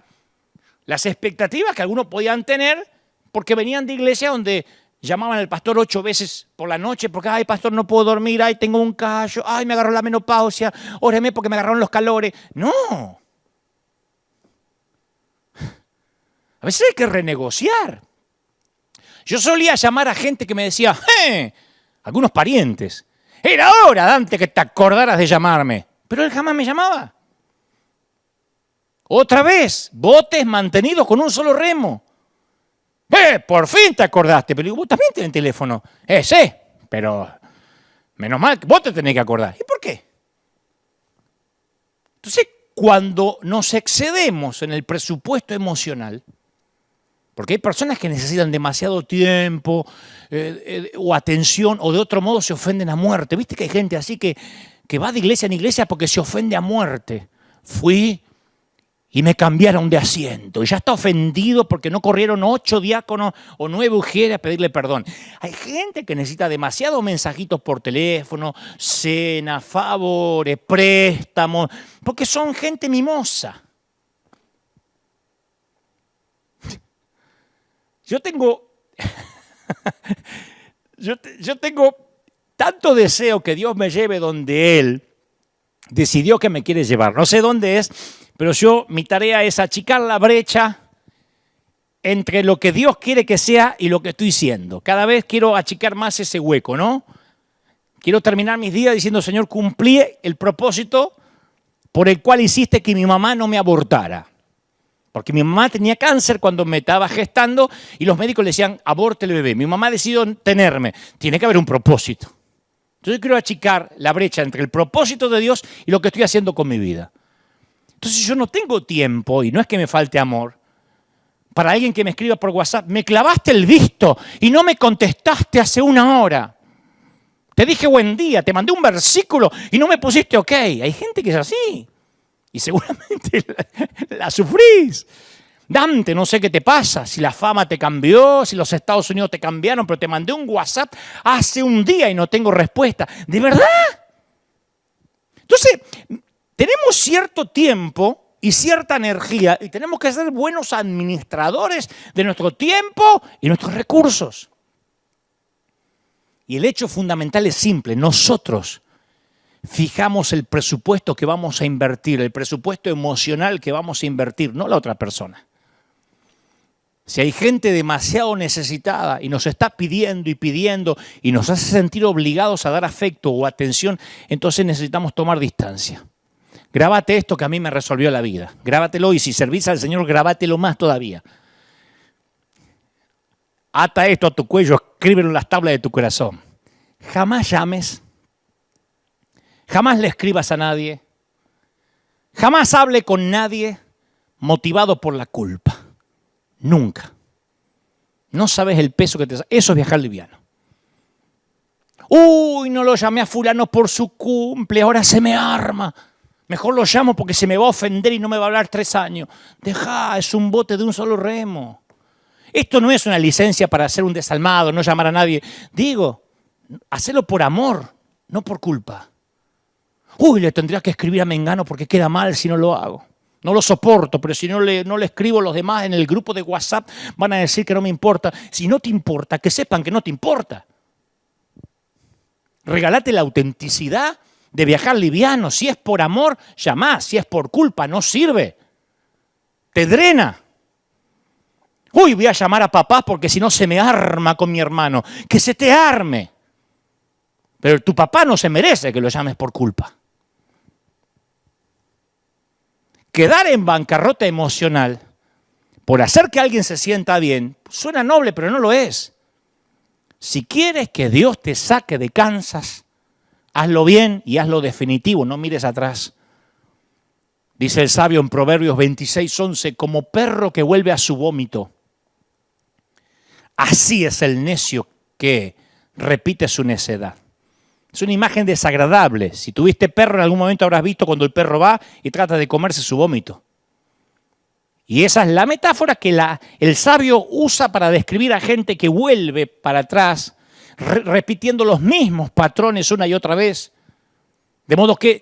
Speaker 1: las expectativas que algunos podían tener porque venían de iglesia donde llamaban al pastor 8 veces por la noche porque, ay, pastor, no puedo dormir, ay, tengo un callo, ay, me agarró la menopausia, óreme porque me agarraron los calores. No. A veces hay que renegociar. Yo solía llamar a gente que me decía, algunos parientes, era hora, Dante, que te acordaras de llamarme. Pero él jamás me llamaba. Otra vez, botes mantenidos con un solo remo. Por fin te acordaste. Pero digo, vos también tenés teléfono. Sí, pero menos mal que vos te tenés que acordar. ¿Y por qué? Entonces, cuando nos excedemos en el presupuesto emocional, porque hay personas que necesitan demasiado tiempo o atención o de otro modo se ofenden a muerte. ¿Viste que hay gente así que va de iglesia en iglesia porque se ofende a muerte? Fui y me cambiaron de asiento. Y ya está ofendido porque no corrieron 8 diáconos o 9 ujieres a pedirle perdón. Hay gente que necesita demasiados mensajitos por teléfono, cenas, favores, préstamos, porque son gente mimosa. Yo tengo tanto deseo que Dios me lleve donde Él decidió que me quiere llevar. No sé dónde es, pero mi tarea es achicar la brecha entre lo que Dios quiere que sea y lo que estoy siendo. Cada vez quiero achicar más ese hueco, ¿no? Quiero terminar mis días diciendo, Señor, cumplí el propósito por el cual hiciste que mi mamá no me abortara. Porque mi mamá tenía cáncer cuando me estaba gestando y los médicos le decían, aborte el bebé. Mi mamá decidió tenerme. Tiene que haber un propósito. Entonces yo quiero achicar la brecha entre el propósito de Dios y lo que estoy haciendo con mi vida. Entonces yo no tengo tiempo, y no es que me falte amor, para alguien que me escriba por WhatsApp, me clavaste el visto y no me contestaste hace 1 hora. Te dije buen día, te mandé un versículo y no me pusiste ok. Hay gente que es así y seguramente la sufrís. Dante, no sé qué te pasa, si la fama te cambió, si los Estados Unidos te cambiaron, pero te mandé un WhatsApp hace un día y no tengo respuesta. ¿De verdad? Entonces, tenemos cierto tiempo y cierta energía y tenemos que ser buenos administradores de nuestro tiempo y nuestros recursos. Y el hecho fundamental es simple, nosotros fijamos el presupuesto que vamos a invertir, el presupuesto emocional que vamos a invertir, no la otra persona. Si hay gente demasiado necesitada y nos está pidiendo y nos hace sentir obligados a dar afecto o atención, entonces necesitamos tomar distancia. Grábate esto que a mí me resolvió la vida. Grábatelo y si servís al Señor, grábatelo más todavía. Ata esto a tu cuello, escríbelo en las tablas de tu corazón. Jamás llames, jamás le escribas a nadie, jamás hable con nadie motivado por la culpa. Nunca. No sabes el peso que te da. Eso es viajar liviano. Uy, no lo llamé a fulano por su cumple, ahora se me arma. Mejor lo llamo porque se me va a ofender y no me va a hablar 3 años. Deja, es un bote de un solo remo. Esto no es una licencia para hacer un desalmado, no llamar a nadie. Digo, hacelo por amor, no por culpa. Uy, le tendría que escribir a Mengano porque queda mal si no lo hago. No lo soporto, pero si no le escribo a los demás en el grupo de WhatsApp, van a decir que no me importa. Si no te importa, que sepan que no te importa. Regalate la autenticidad de viajar liviano. Si es por amor, llamá. Si es por culpa, no sirve. Te drena. Uy, voy a llamar a papá porque si no se me arma con mi hermano. Que se te arme. Pero tu papá no se merece que lo llames por culpa. Quedar en bancarrota emocional por hacer que alguien se sienta bien suena noble, pero no lo es. Si quieres que Dios te saque de Kansas, hazlo bien y hazlo definitivo, no mires atrás. Dice el sabio en Proverbios 26:11, como perro que vuelve a su vómito, así es el necio que repite su necedad. Es una imagen desagradable. Si tuviste perro, en algún momento habrás visto cuando el perro va y trata de comerse su vómito. Y esa es la metáfora que el sabio usa para describir a gente que vuelve para atrás, repitiendo los mismos patrones una y otra vez. De modo que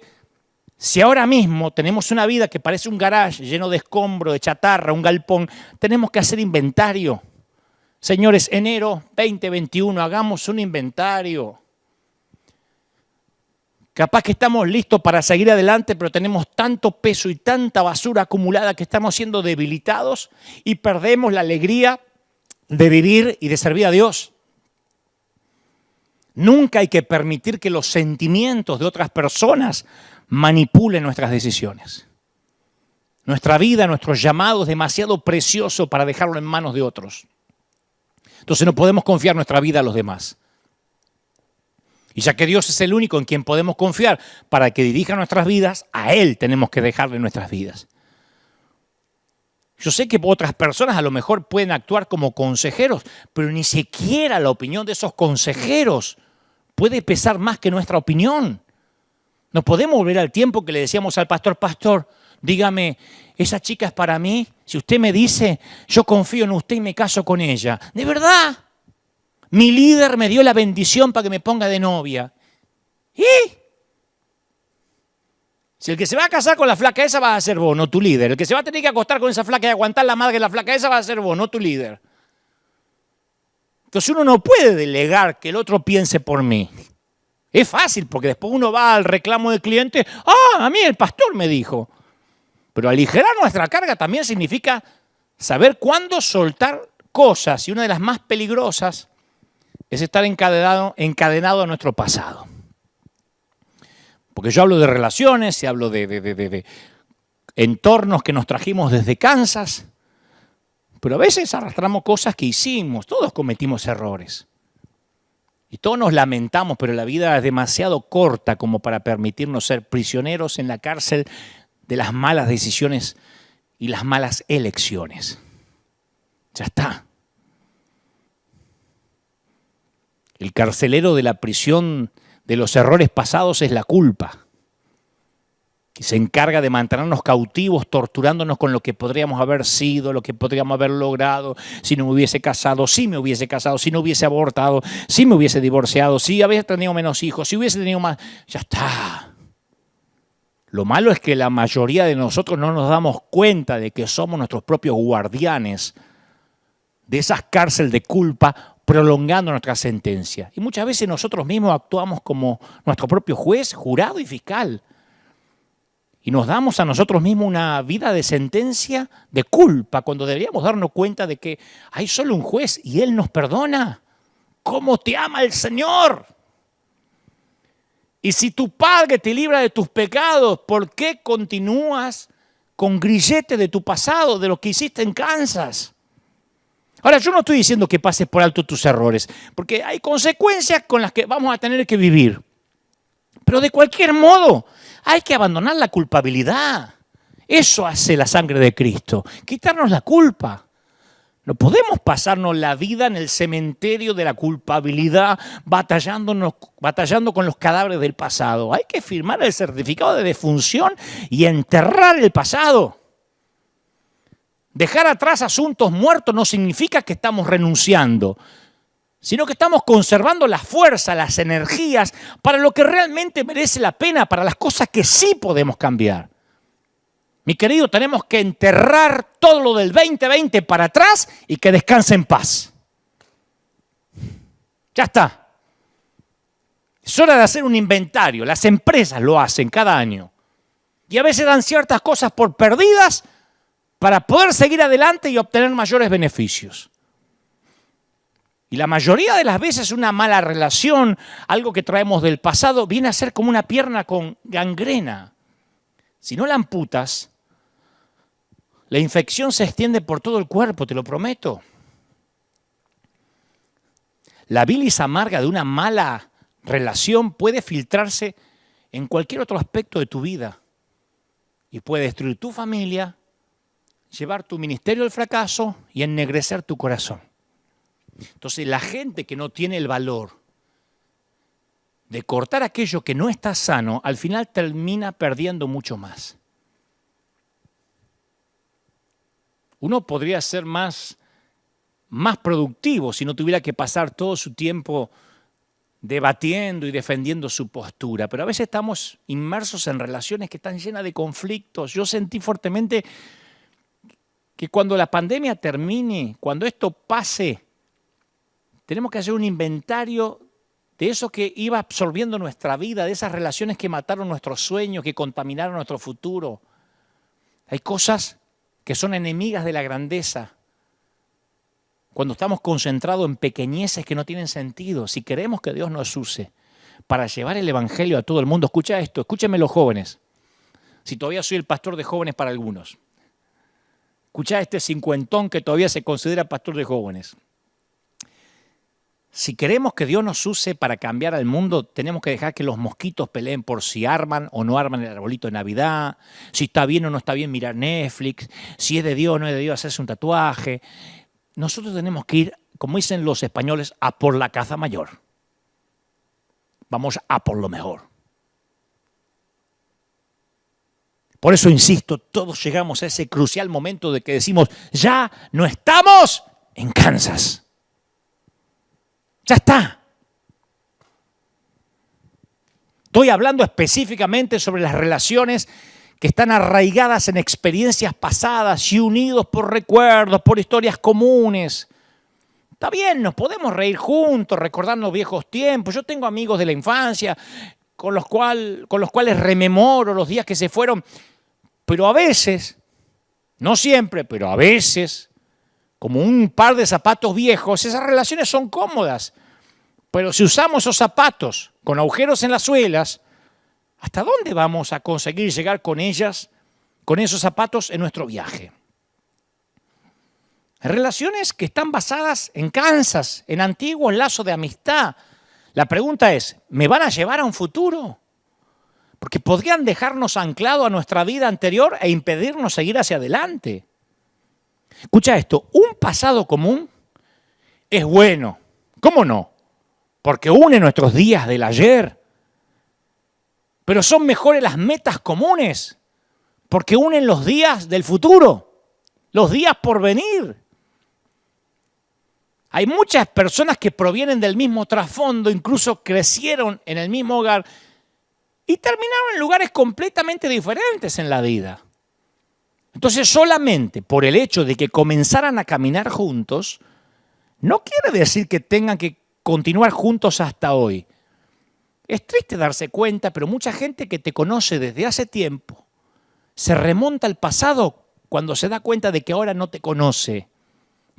Speaker 1: si ahora mismo tenemos una vida que parece un garage lleno de escombro, de chatarra, un galpón, tenemos que hacer inventario. Señores, enero 2021, hagamos un inventario. Capaz que estamos listos para seguir adelante, pero tenemos tanto peso y tanta basura acumulada que estamos siendo debilitados y perdemos la alegría de vivir y de servir a Dios. Nunca hay que permitir que los sentimientos de otras personas manipulen nuestras decisiones. Nuestra vida, nuestro llamado es demasiado precioso para dejarlo en manos de otros. Entonces no podemos confiar nuestra vida a los demás. Y ya que Dios es el único en quien podemos confiar para que dirija nuestras vidas, a Él tenemos que dejarle nuestras vidas. Yo sé que otras personas a lo mejor pueden actuar como consejeros, pero ni siquiera la opinión de esos consejeros puede pesar más que nuestra opinión. No podemos volver al tiempo que le decíamos al pastor, pastor, dígame, esa chica es para mí. Si usted me dice, yo confío en usted y me caso con ella. ¿De verdad? Mi líder me dio la bendición para que me ponga de novia. ¿Y? Si el que se va a casar con la flaca esa va a ser vos, no tu líder. El que se va a tener que acostar con esa flaca y aguantar la madre de la flaca esa va a ser vos, no tu líder. Entonces uno no puede delegar que el otro piense por mí. Es fácil porque después uno va al reclamo del cliente. A mí el pastor me dijo. Pero aligerar nuestra carga también significa saber cuándo soltar cosas. Y una de las más peligrosas es estar encadenado a nuestro pasado. Porque yo hablo de relaciones y hablo de entornos que nos trajimos desde Kansas, pero a veces arrastramos cosas que hicimos, todos cometimos errores. Y todos nos lamentamos, pero la vida es demasiado corta como para permitirnos ser prisioneros en la cárcel de las malas decisiones y las malas elecciones. Ya está. El carcelero de la prisión de los errores pasados es la culpa. Y se encarga de mantenernos cautivos, torturándonos con lo que podríamos haber sido, lo que podríamos haber logrado, si no me hubiese casado, si me hubiese casado, si no hubiese abortado, si me hubiese divorciado, si hubiese tenido menos hijos, si hubiese tenido más. Ya está. Lo malo es que la mayoría de nosotros no nos damos cuenta de que somos nuestros propios guardianes de esas cárceles de culpa, prolongando nuestra sentencia. Y muchas veces nosotros mismos actuamos como nuestro propio juez, jurado y fiscal. Y nos damos a nosotros mismos una vida de sentencia de culpa, cuando deberíamos darnos cuenta de que hay solo un juez y Él nos perdona. ¿Cómo te ama el Señor? Y si tu Padre te libra de tus pecados, ¿por qué continúas con grilletes de tu pasado, de lo que hiciste en Kansas? Ahora, yo no estoy diciendo que pases por alto tus errores, porque hay consecuencias con las que vamos a tener que vivir. Pero de cualquier modo, hay que abandonar la culpabilidad. Eso hace la sangre de Cristo, quitarnos la culpa. No podemos pasarnos la vida en el cementerio de la culpabilidad, batallando con los cadáveres del pasado. Hay que firmar el certificado de defunción y enterrar el pasado. Dejar atrás asuntos muertos no significa que estamos renunciando, sino que estamos conservando la fuerza, las energías para lo que realmente merece la pena, para las cosas que sí podemos cambiar. Mi querido, tenemos que enterrar todo lo del 2020 para atrás y que descanse en paz. Ya está. Es hora de hacer un inventario. Las empresas lo hacen cada año. Y a veces dan ciertas cosas por perdidas para poder seguir adelante y obtener mayores beneficios. Y la mayoría de las veces una mala relación, algo que traemos del pasado, viene a ser como una pierna con gangrena. Si no la amputas, la infección se extiende por todo el cuerpo, te lo prometo. La bilis amarga de una mala relación puede filtrarse en cualquier otro aspecto de tu vida y puede destruir tu familia, llevar tu ministerio al fracaso y ennegrecer tu corazón. Entonces, la gente que no tiene el valor de cortar aquello que no está sano, al final termina perdiendo mucho más. Uno podría ser más productivo si no tuviera que pasar todo su tiempo debatiendo y defendiendo su postura, pero a veces estamos inmersos en relaciones que están llenas de conflictos. Yo sentí fuertemente que cuando la pandemia termine, cuando esto pase, tenemos que hacer un inventario de eso que iba absorbiendo nuestra vida, de esas relaciones que mataron nuestros sueños, que contaminaron nuestro futuro. Hay cosas que son enemigas de la grandeza. Cuando estamos concentrados en pequeñeces que no tienen sentido, si queremos que Dios nos use para llevar el evangelio a todo el mundo, escucha esto, escúchenme los jóvenes, si todavía soy el pastor de jóvenes para algunos. Escucha a este cincuentón que todavía se considera pastor de jóvenes. Si queremos que Dios nos use para cambiar al mundo, tenemos que dejar que los mosquitos peleen por si arman o no arman el arbolito de Navidad, si está bien o no está bien mirar Netflix, si es de Dios o no es de Dios hacerse un tatuaje. Nosotros tenemos que ir, como dicen los españoles, a por la caza mayor. Vamos a por lo mejor. Por eso insisto, todos llegamos a ese crucial momento de que decimos, ya no estamos en Kansas. Ya está. Estoy hablando específicamente sobre las relaciones que están arraigadas en experiencias pasadas y unidos por recuerdos, por historias comunes. Está bien, nos podemos reír juntos, recordando viejos tiempos. Yo tengo amigos de la infancia con los cuales rememoro los días que se fueron. Pero a veces, no siempre, pero a veces, como un par de zapatos viejos, esas relaciones son cómodas. Pero si usamos esos zapatos con agujeros en las suelas, ¿hasta dónde vamos a conseguir llegar con ellas, con esos zapatos en nuestro viaje? Relaciones que están basadas en Kansas, en antiguos lazos de amistad. La pregunta es, ¿me van a llevar a un futuro? Porque podrían dejarnos anclados a nuestra vida anterior e impedirnos seguir hacia adelante. Escucha esto, un pasado común es bueno. ¿Cómo no? porque une nuestros días del ayer. Pero son mejores las metas comunes, porque unen los días del futuro, los días por venir. Hay muchas personas que provienen del mismo trasfondo, incluso crecieron en el mismo hogar y terminaron en lugares completamente diferentes en la vida. Entonces, solamente por el hecho de que comenzaran a caminar juntos, no quiere decir que tengan que continuar juntos hasta hoy. Es triste darse cuenta, pero mucha gente que te conoce desde hace tiempo se remonta al pasado cuando se da cuenta de que ahora no te conoce.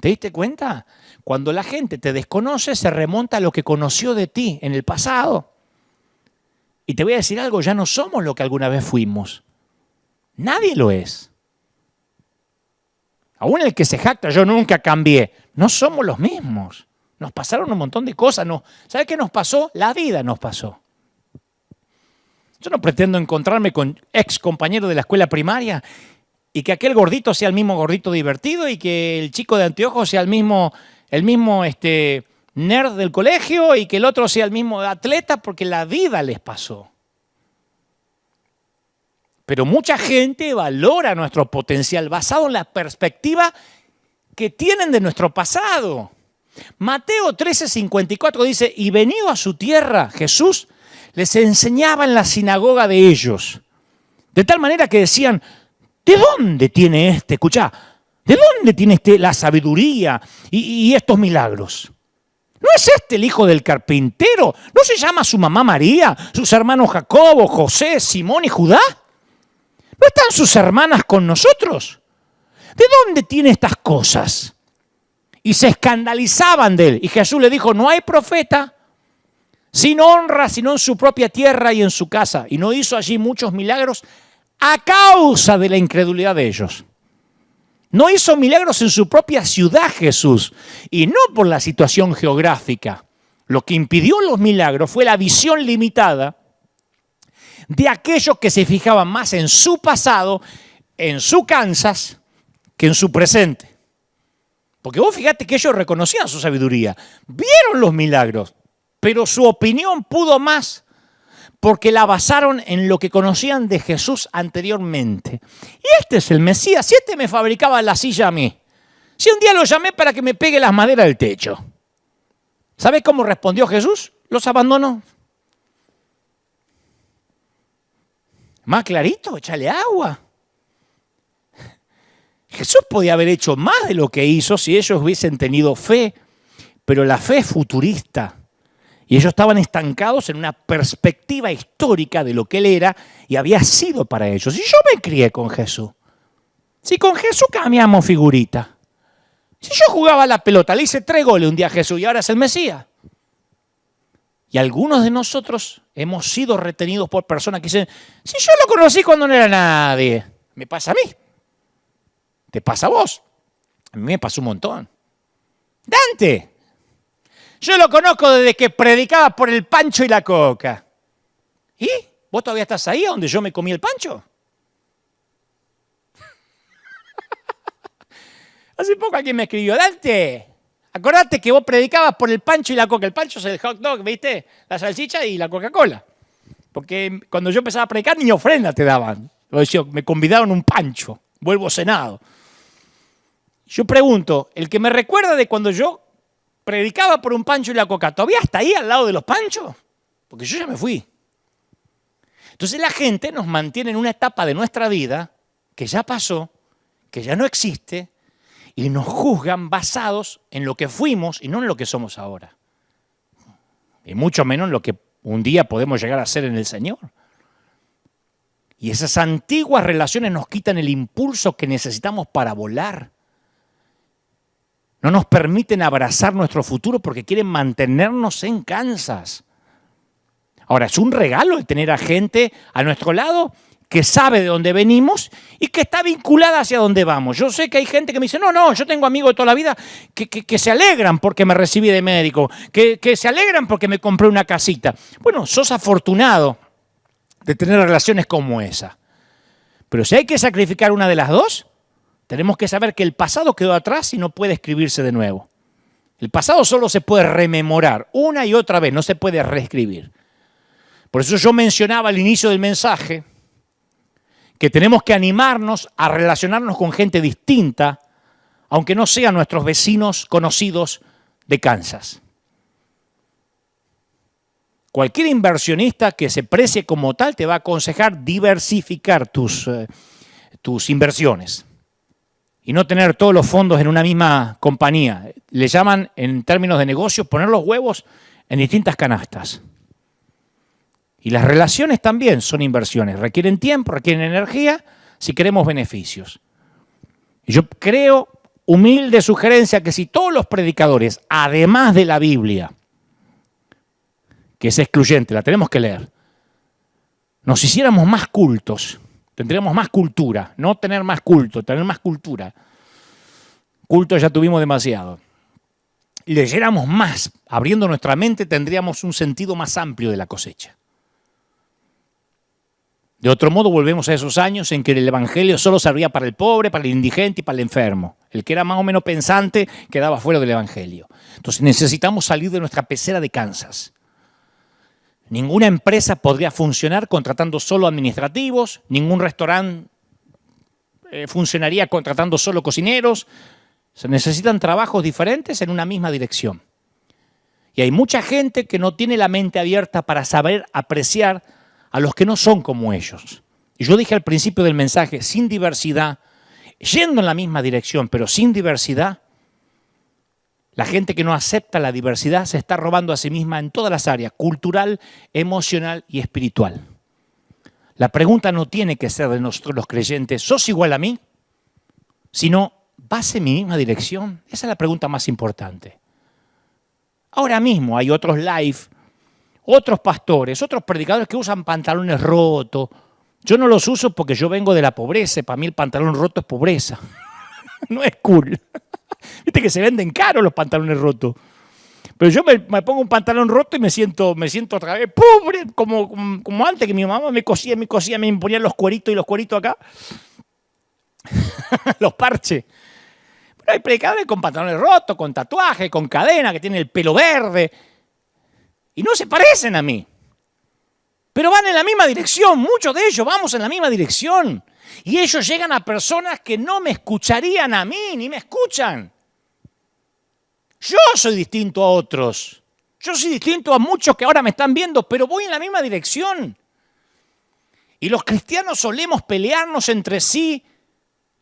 Speaker 1: ¿Te diste cuenta? Cuando la gente te desconoce, se remonta a lo que conoció de ti en el pasado. Y te voy a decir algo, ya no somos lo que alguna vez fuimos. Nadie lo es. Aún el que se jacta, yo nunca cambié. No somos los mismos. Nos pasaron un montón de cosas. ¿Sabe qué nos pasó? La vida nos pasó. Yo no pretendo encontrarme con ex compañeros de la escuela primaria y que aquel gordito sea el mismo gordito divertido y que el chico de anteojos sea el mismo nerd del colegio y que el otro sea el mismo atleta, porque la vida les pasó. Pero mucha gente valora nuestro potencial basado en la perspectiva que tienen de nuestro pasado. Mateo 13:54 dice, y venido a su tierra, Jesús les enseñaba en la sinagoga de ellos. De tal manera que decían, ¿de dónde tiene escuchá, ¿de dónde tiene la sabiduría y estos milagros? ¿No es este el hijo del carpintero? ¿No se llama su mamá María, sus hermanos Jacobo, José, Simón y Judá? ¿No están sus hermanas con nosotros? ¿De dónde tiene estas cosas? Y se escandalizaban de él. Y Jesús le dijo, no hay profeta sin honra, sino en su propia tierra y en su casa. Y no hizo allí muchos milagros a causa de la incredulidad de ellos. No hizo milagros en su propia ciudad Jesús, y no por la situación geográfica. Lo que impidió los milagros fue la visión limitada de aquellos que se fijaban más en su pasado, en su Kansas, que en su presente. Porque vos fíjate que ellos reconocían su sabiduría, vieron los milagros, pero su opinión pudo más porque la basaron en lo que conocían de Jesús anteriormente. Y este es el Mesías, si este me fabricaba la silla a mí, si un día lo llamé para que me pegue las maderas del techo, ¿sabes cómo respondió Jesús? Los abandonó. Más clarito, échale agua. Jesús podía haber hecho más de lo que hizo si ellos hubiesen tenido fe, pero la fe es futurista. Y ellos estaban estancados en una perspectiva histórica de lo que Él era y había sido para ellos. Y yo me crié con Jesús. Si con Jesús cambiamos figurita. Si yo jugaba a la pelota, le hice 3 goles un día a Jesús y ahora es el Mesías. Y algunos de nosotros hemos sido retenidos por personas que dicen, si yo lo conocí cuando no era nadie, me pasa a mí. ¿Te pasa a vos? A mí me pasó un montón. Dante. Yo lo conozco desde que predicaba por el pancho y la coca. ¿Y? ¿Vos todavía estás ahí donde yo me comí el pancho? Hace poco alguien me escribió, Dante, acordate que vos predicabas por el pancho y la coca. El pancho es el hot dog, ¿viste? La salchicha y la Coca-Cola. Porque cuando yo empezaba a predicar, ni ofrenda te daban. Me convidaron un pancho, vuelvo cenado. Yo pregunto, el que me recuerda de cuando yo predicaba por un pancho y la coca, ¿todavía está ahí al lado de los panchos? Porque yo ya me fui. Entonces la gente nos mantiene en una etapa de nuestra vida que ya pasó, que ya no existe, y nos juzgan basados en lo que fuimos y no en lo que somos ahora. Y mucho menos en lo que un día podemos llegar a ser en el Señor. Y esas antiguas relaciones nos quitan el impulso que necesitamos para volar. No nos permiten abrazar nuestro futuro porque quieren mantenernos en Kansas. Ahora, es un regalo el tener a gente a nuestro lado que sabe de dónde venimos y que está vinculada hacia dónde vamos. Yo sé que hay gente que me dice, no, yo tengo amigos de toda la vida que se alegran porque me recibí de médico, que se alegran porque me compré una casita. Bueno, sos afortunado de tener relaciones como esa. Pero si hay que sacrificar una de las dos, tenemos que saber que el pasado quedó atrás y no puede escribirse de nuevo. El pasado solo se puede rememorar una y otra vez, no se puede reescribir. Por eso yo mencionaba al inicio del mensaje que tenemos que animarnos a relacionarnos con gente distinta, aunque no sean nuestros vecinos conocidos de Kansas. Cualquier inversionista que se precie como tal te va a aconsejar diversificar tus inversiones y no tener todos los fondos en una misma compañía. Le llaman, en términos de negocio, poner los huevos en distintas canastas. Y las relaciones también son inversiones. Requieren tiempo, requieren energía, si queremos beneficios. Yo creo, humilde sugerencia, que si todos los predicadores, además de la Biblia, que es excluyente, la tenemos que leer, nos hiciéramos más cultos, tendríamos más cultura, no tener más culto, tener más cultura. Culto ya tuvimos demasiado. Leyéramos más, abriendo nuestra mente, tendríamos un sentido más amplio de la cosecha. De otro modo, volvemos a esos años en que el evangelio solo servía para el pobre, para el indigente y para el enfermo. El que era más o menos pensante quedaba fuera del evangelio. Entonces necesitamos salir de nuestra pecera de Kansas. Ninguna empresa podría funcionar contratando solo administrativos, ningún restaurante funcionaría contratando solo cocineros. Se necesitan trabajos diferentes en una misma dirección. Y hay mucha gente que no tiene la mente abierta para saber apreciar a los que no son como ellos. Y yo dije al principio del mensaje, sin diversidad, yendo en la misma dirección, pero sin diversidad, la gente que no acepta la diversidad se está robando a sí misma en todas las áreas, cultural, emocional y espiritual. La pregunta no tiene que ser de nosotros los creyentes, ¿sos igual a mí? Sino, ¿vas en mi misma dirección? Esa es la pregunta más importante. Ahora mismo hay otros live, otros pastores, otros predicadores que usan pantalones rotos. Yo no los uso porque yo vengo de la pobreza. Para mí el pantalón roto es pobreza. No es cool. Viste que se venden caros los pantalones rotos. Pero yo me pongo un pantalón roto y me siento otra vez pobre, como antes, que mi mamá me cosía, me ponía los cueritos acá. Los parches. Pero hay predicadores con pantalones rotos, con tatuajes, con cadena, que tienen el pelo verde. Y no se parecen a mí. Pero van en la misma dirección. Muchos de ellos vamos en la misma dirección. Y ellos llegan a personas que no me escucharían a mí, ni me escuchan. Yo soy distinto a otros. Yo soy distinto a muchos que ahora me están viendo, pero voy en la misma dirección. Y los cristianos solemos pelearnos entre sí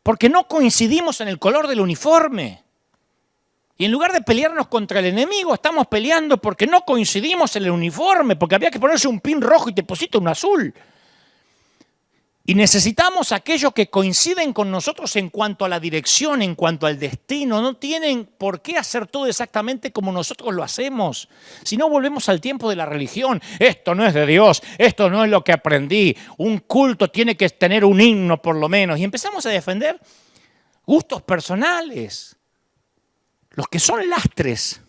Speaker 1: porque no coincidimos en el color del uniforme. Y en lugar de pelearnos contra el enemigo, estamos peleando porque no coincidimos en el uniforme, porque había que ponerse un pin rojo y te pusiste un azul. Y necesitamos a aquellos que coinciden con nosotros en cuanto a la dirección, en cuanto al destino. No tienen por qué hacer todo exactamente como nosotros lo hacemos. Si no, volvemos al tiempo de la religión. Esto no es de Dios, esto no es lo que aprendí. Un culto tiene que tener un himno por lo menos. Y empezamos a defender gustos personales. Los que son lastres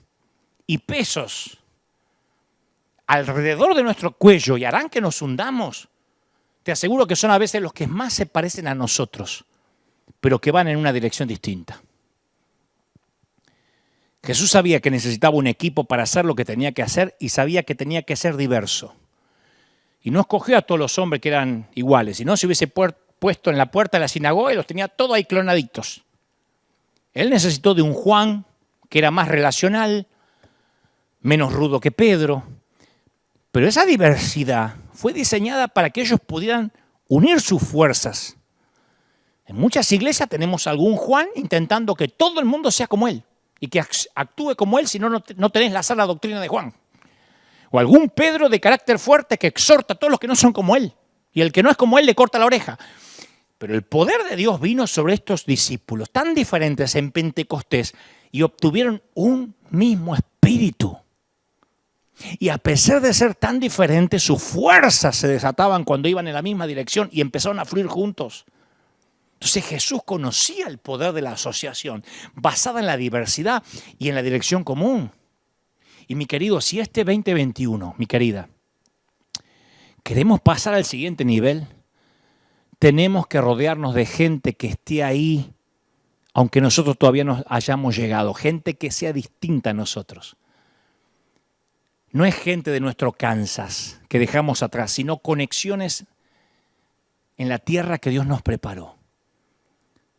Speaker 1: y pesos alrededor de nuestro cuello y harán que nos hundamos, te aseguro que son a veces los que más se parecen a nosotros, pero que van en una dirección distinta. Jesús sabía que necesitaba un equipo para hacer lo que tenía que hacer y sabía que tenía que ser diverso. Y no escogió a todos los hombres que eran iguales, si no se hubiese puesto en la puerta de la sinagoga y los tenía todos ahí clonaditos. Él necesitó de un Juan que era más relacional, menos rudo que Pedro. Pero esa diversidad fue diseñada para que ellos pudieran unir sus fuerzas. En muchas iglesias tenemos algún Juan intentando que todo el mundo sea como él y que actúe como él, si no, no tenés la sana doctrina de Juan. O algún Pedro de carácter fuerte que exhorta a todos los que no son como él. Y el que no es como él le corta la oreja. Pero el poder de Dios vino sobre estos discípulos tan diferentes en Pentecostés y obtuvieron un mismo espíritu. Y a pesar de ser tan diferentes, sus fuerzas se desataban cuando iban en la misma dirección y empezaron a fluir juntos. Entonces Jesús conocía el poder de la asociación basada en la diversidad y en la dirección común. Y mi querido, si este 2021, mi querida, queremos pasar al siguiente nivel, tenemos que rodearnos de gente que esté ahí aunque nosotros todavía no hayamos llegado, gente que sea distinta a nosotros. No es gente de nuestro Kansas que dejamos atrás, sino conexiones en la tierra que Dios nos preparó.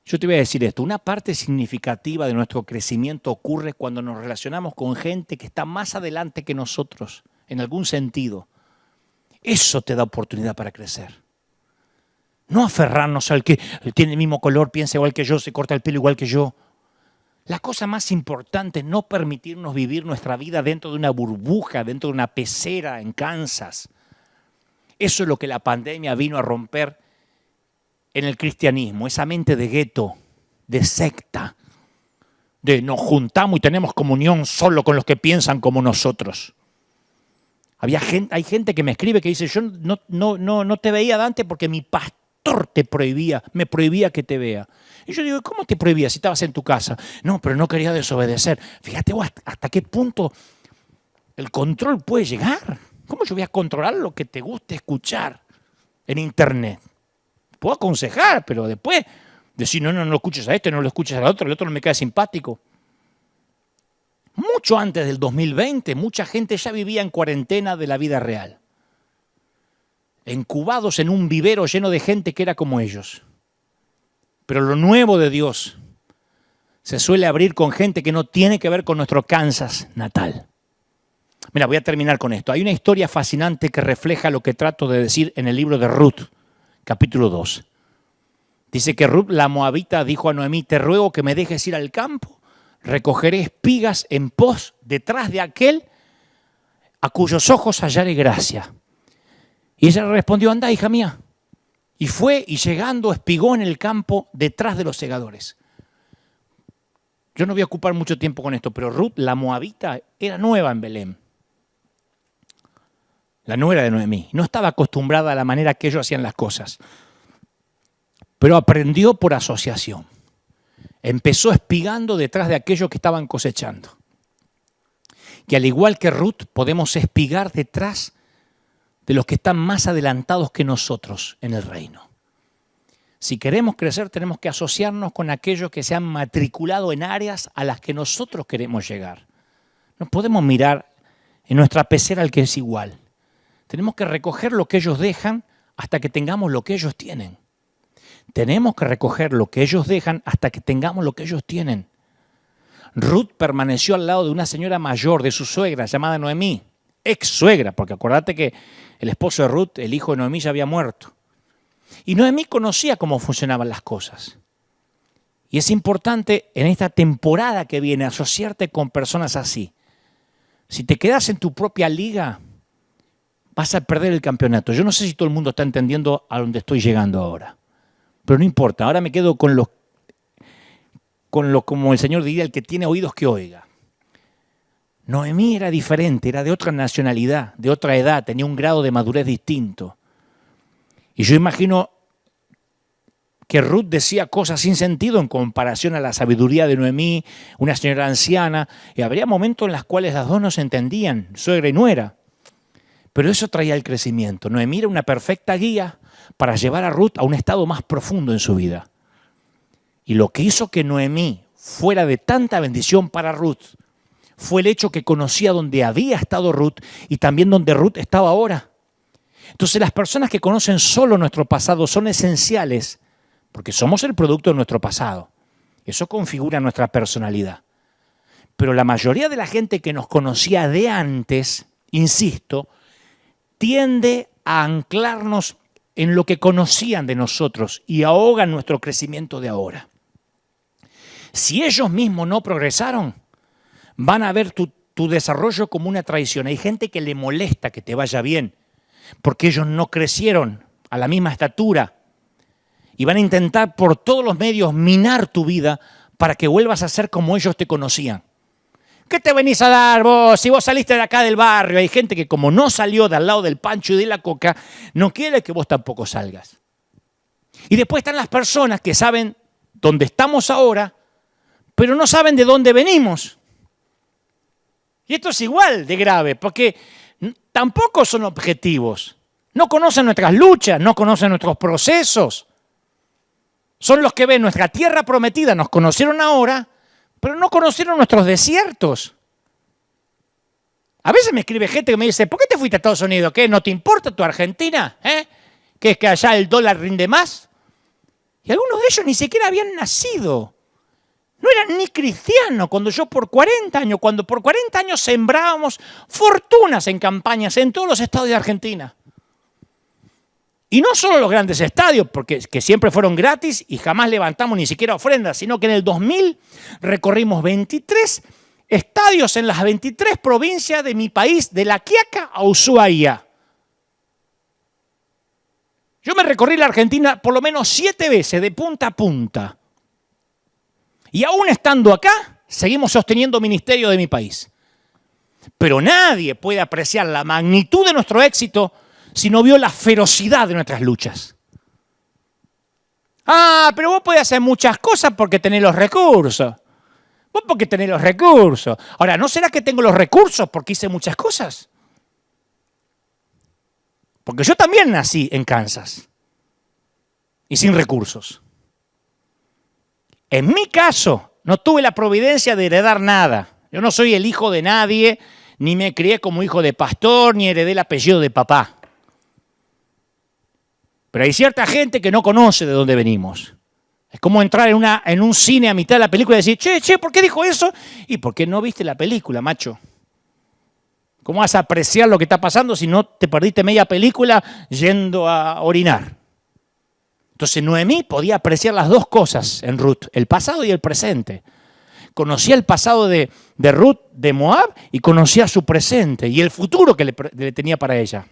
Speaker 1: Yo te voy a decir esto, una parte significativa de nuestro crecimiento ocurre cuando nos relacionamos con gente que está más adelante que nosotros, en algún sentido. Eso te da oportunidad para crecer. No aferrarnos al que tiene el mismo color, piensa igual que yo, se corta el pelo igual que yo. La cosa más importante es no permitirnos vivir nuestra vida dentro de una burbuja, dentro de una pecera en Kansas. Eso es lo que la pandemia vino a romper en el cristianismo, esa mente de gueto, de secta, de nos juntamos y tenemos comunión solo con los que piensan como nosotros. Hay gente que me escribe que dice, yo no te veía, Dante, porque mi pastor me prohibía que te vea. Y yo digo, ¿cómo te prohibía si estabas en tu casa? No, pero no quería desobedecer. Fíjate vos hasta qué punto el control puede llegar. ¿Cómo yo voy a controlar lo que te guste escuchar en internet? Puedo aconsejar, pero después decir, no lo escuches a este, no lo escuches al otro, el otro no me queda simpático. Mucho antes del 2020, mucha gente ya vivía en cuarentena de la vida real. Encubados en un vivero lleno de gente que era como ellos. Pero lo nuevo de Dios se suele abrir con gente que no tiene que ver con nuestro Kansas natal. Mira, voy a terminar con esto. Hay una historia fascinante que refleja lo que trato de decir en el libro de Ruth, capítulo 2. Dice que Ruth, la moabita, dijo a Noemí, te ruego que me dejes ir al campo, recogeré espigas en pos detrás de aquel a cuyos ojos hallaré gracia. Y ella le respondió, anda, hija mía. Y fue, y llegando, espigó en el campo detrás de los segadores. Yo no voy a ocupar mucho tiempo con esto, pero Ruth, la moabita, era nueva en Belén. La nuera de Noemí. No estaba acostumbrada a la manera que ellos hacían las cosas. Pero aprendió por asociación. Empezó espigando detrás de aquellos que estaban cosechando. Que al igual que Ruth, podemos espigar detrás de los que están más adelantados que nosotros en el reino. Si queremos crecer, tenemos que asociarnos con aquellos que se han matriculado en áreas a las que nosotros queremos llegar. No podemos mirar en nuestra pecera al que es igual. Tenemos que recoger lo que ellos dejan hasta que tengamos lo que ellos tienen. Tenemos que recoger lo que ellos dejan hasta que tengamos lo que ellos tienen. Ruth permaneció al lado de una señora mayor, de su suegra, llamada Noemí, ex suegra, porque acuérdate que el esposo de Ruth, el hijo de Noemí, ya había muerto. Y Noemí conocía cómo funcionaban las cosas. Y es importante en esta temporada que viene asociarte con personas así. Si te quedas en tu propia liga, vas a perder el campeonato. Yo no sé si todo el mundo está entendiendo a dónde estoy llegando ahora. Pero no importa, ahora me quedo con lo como el Señor diría, el que tiene oídos que oiga. Noemí era diferente, era de otra nacionalidad, de otra edad, tenía un grado de madurez distinto. Y yo imagino que Ruth decía cosas sin sentido en comparación a la sabiduría de Noemí, una señora anciana, y habría momentos en los cuales las dos no se entendían, suegra y nuera. Pero eso traía el crecimiento. Noemí era una perfecta guía para llevar a Ruth a un estado más profundo en su vida. Y lo que hizo que Noemí fuera de tanta bendición para Ruth fue el hecho que conocía dónde había estado Ruth y también dónde Ruth estaba ahora. Entonces las personas que conocen solo nuestro pasado son esenciales porque somos el producto de nuestro pasado. Eso configura nuestra personalidad. Pero la mayoría de la gente que nos conocía de antes, insisto, tiende a anclarnos en lo que conocían de nosotros y ahogan nuestro crecimiento de ahora. Si ellos mismos no progresaron, van a ver tu desarrollo como una traición. Hay gente que le molesta que te vaya bien porque ellos no crecieron a la misma estatura y van a intentar por todos los medios minar tu vida para que vuelvas a ser como ellos te conocían. ¿Qué te venís a dar vos? Si vos saliste de acá del barrio, hay gente que como no salió de al lado del Pancho y de la Coca, no quiere que vos tampoco salgas. Y después están las personas que saben dónde estamos ahora, pero no saben de dónde venimos. Y esto es igual de grave, porque tampoco son objetivos. No conocen nuestras luchas, no conocen nuestros procesos. Son los que ven nuestra tierra prometida, nos conocieron ahora, pero no conocieron nuestros desiertos. A veces me escribe gente que me dice, ¿por qué te fuiste a Estados Unidos? ¿Qué? ¿No te importa tu Argentina? ¿Que es que allá el dólar rinde más? Y algunos de ellos ni siquiera habían nacido. No eran ni cristianos cuando por 40 años sembrábamos fortunas en campañas en todos los estados de Argentina. Y no solo los grandes estadios, que siempre fueron gratis y jamás levantamos ni siquiera ofrendas, sino que en el 2000 recorrimos 23 estadios en las 23 provincias de mi país, de La Quiaca a Ushuaia. Yo me recorrí la Argentina por lo menos 7 veces, de punta a punta. Y aún estando acá, seguimos sosteniendo ministerio de mi país. Pero nadie puede apreciar la magnitud de nuestro éxito si no vio la ferocidad de nuestras luchas. Pero vos podés hacer muchas cosas porque tenés los recursos. Vos porque tenés los recursos. Ahora, ¿no será que tengo los recursos porque hice muchas cosas? Porque yo también nací en Kansas y sin recursos. En mi caso, no tuve la providencia de heredar nada. Yo no soy el hijo de nadie, ni me crié como hijo de pastor, ni heredé el apellido de papá. Pero hay cierta gente que no conoce de dónde venimos. Es como entrar en un cine a mitad de la película y decir, che, ¿por qué dijo eso? ¿Y por qué no viste la película, macho? ¿Cómo vas a apreciar lo que está pasando si no te perdiste media película yendo a orinar? Entonces Noemí podía apreciar las dos cosas en Ruth, el pasado y el presente. Conocía el pasado de Ruth, de Moab, y conocía su presente y el futuro que le tenía para ella.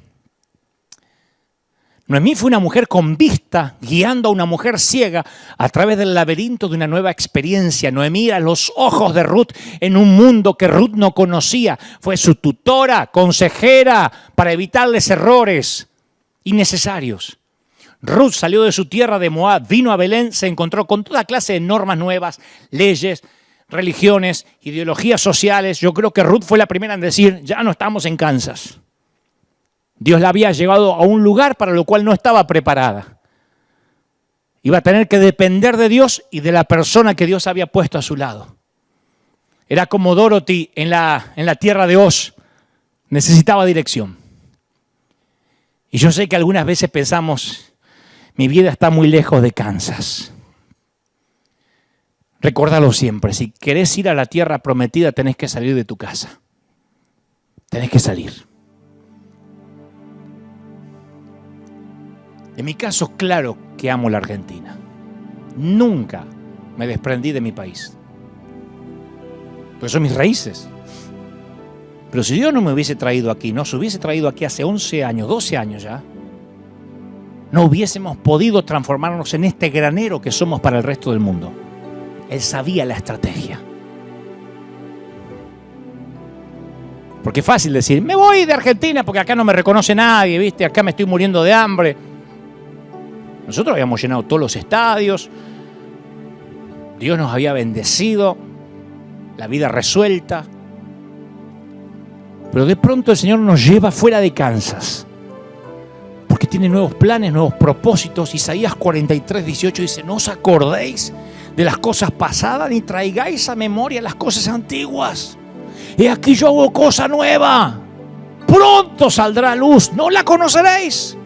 Speaker 1: Noemí fue una mujer con vista, guiando a una mujer ciega a través del laberinto de una nueva experiencia. Noemí era los ojos de Ruth en un mundo que Ruth no conocía. Fue su tutora, consejera, para evitarles errores innecesarios. Ruth salió de su tierra de Moab, vino a Belén, se encontró con toda clase de normas nuevas, leyes, religiones, ideologías sociales. Yo creo que Ruth fue la primera en decir, ya no estamos en Kansas. Dios la había llevado a un lugar para lo cual no estaba preparada. Iba a tener que depender de Dios y de la persona que Dios había puesto a su lado. Era como Dorothy en la tierra de Oz. Necesitaba dirección. Y yo sé que algunas veces pensamos, mi vida está muy lejos de Kansas. Recórdalo siempre, si querés ir a la tierra prometida tenés que salir de tu casa. Tenés que salir. En mi caso, claro que amo la Argentina. Nunca me desprendí de mi país. Pues son mis raíces. Pero si Dios no me hubiese traído aquí, no se hubiese traído aquí hace 11 años, 12 años ya, no hubiésemos podido transformarnos en este granero que somos para el resto del mundo. Él sabía la estrategia. Porque es fácil decir, me voy de Argentina porque acá no me reconoce nadie, ¿viste? Acá me estoy muriendo de hambre. Nosotros habíamos llenado todos los estadios, Dios nos había bendecido, la vida resuelta. Pero de pronto el Señor nos lleva fuera de Kansas, porque tiene nuevos planes, nuevos propósitos. Isaías 43:18 dice, no os acordéis de las cosas pasadas, ni traigáis a memoria las cosas antiguas. He aquí yo hago cosa nueva, pronto saldrá a luz, no la conoceréis.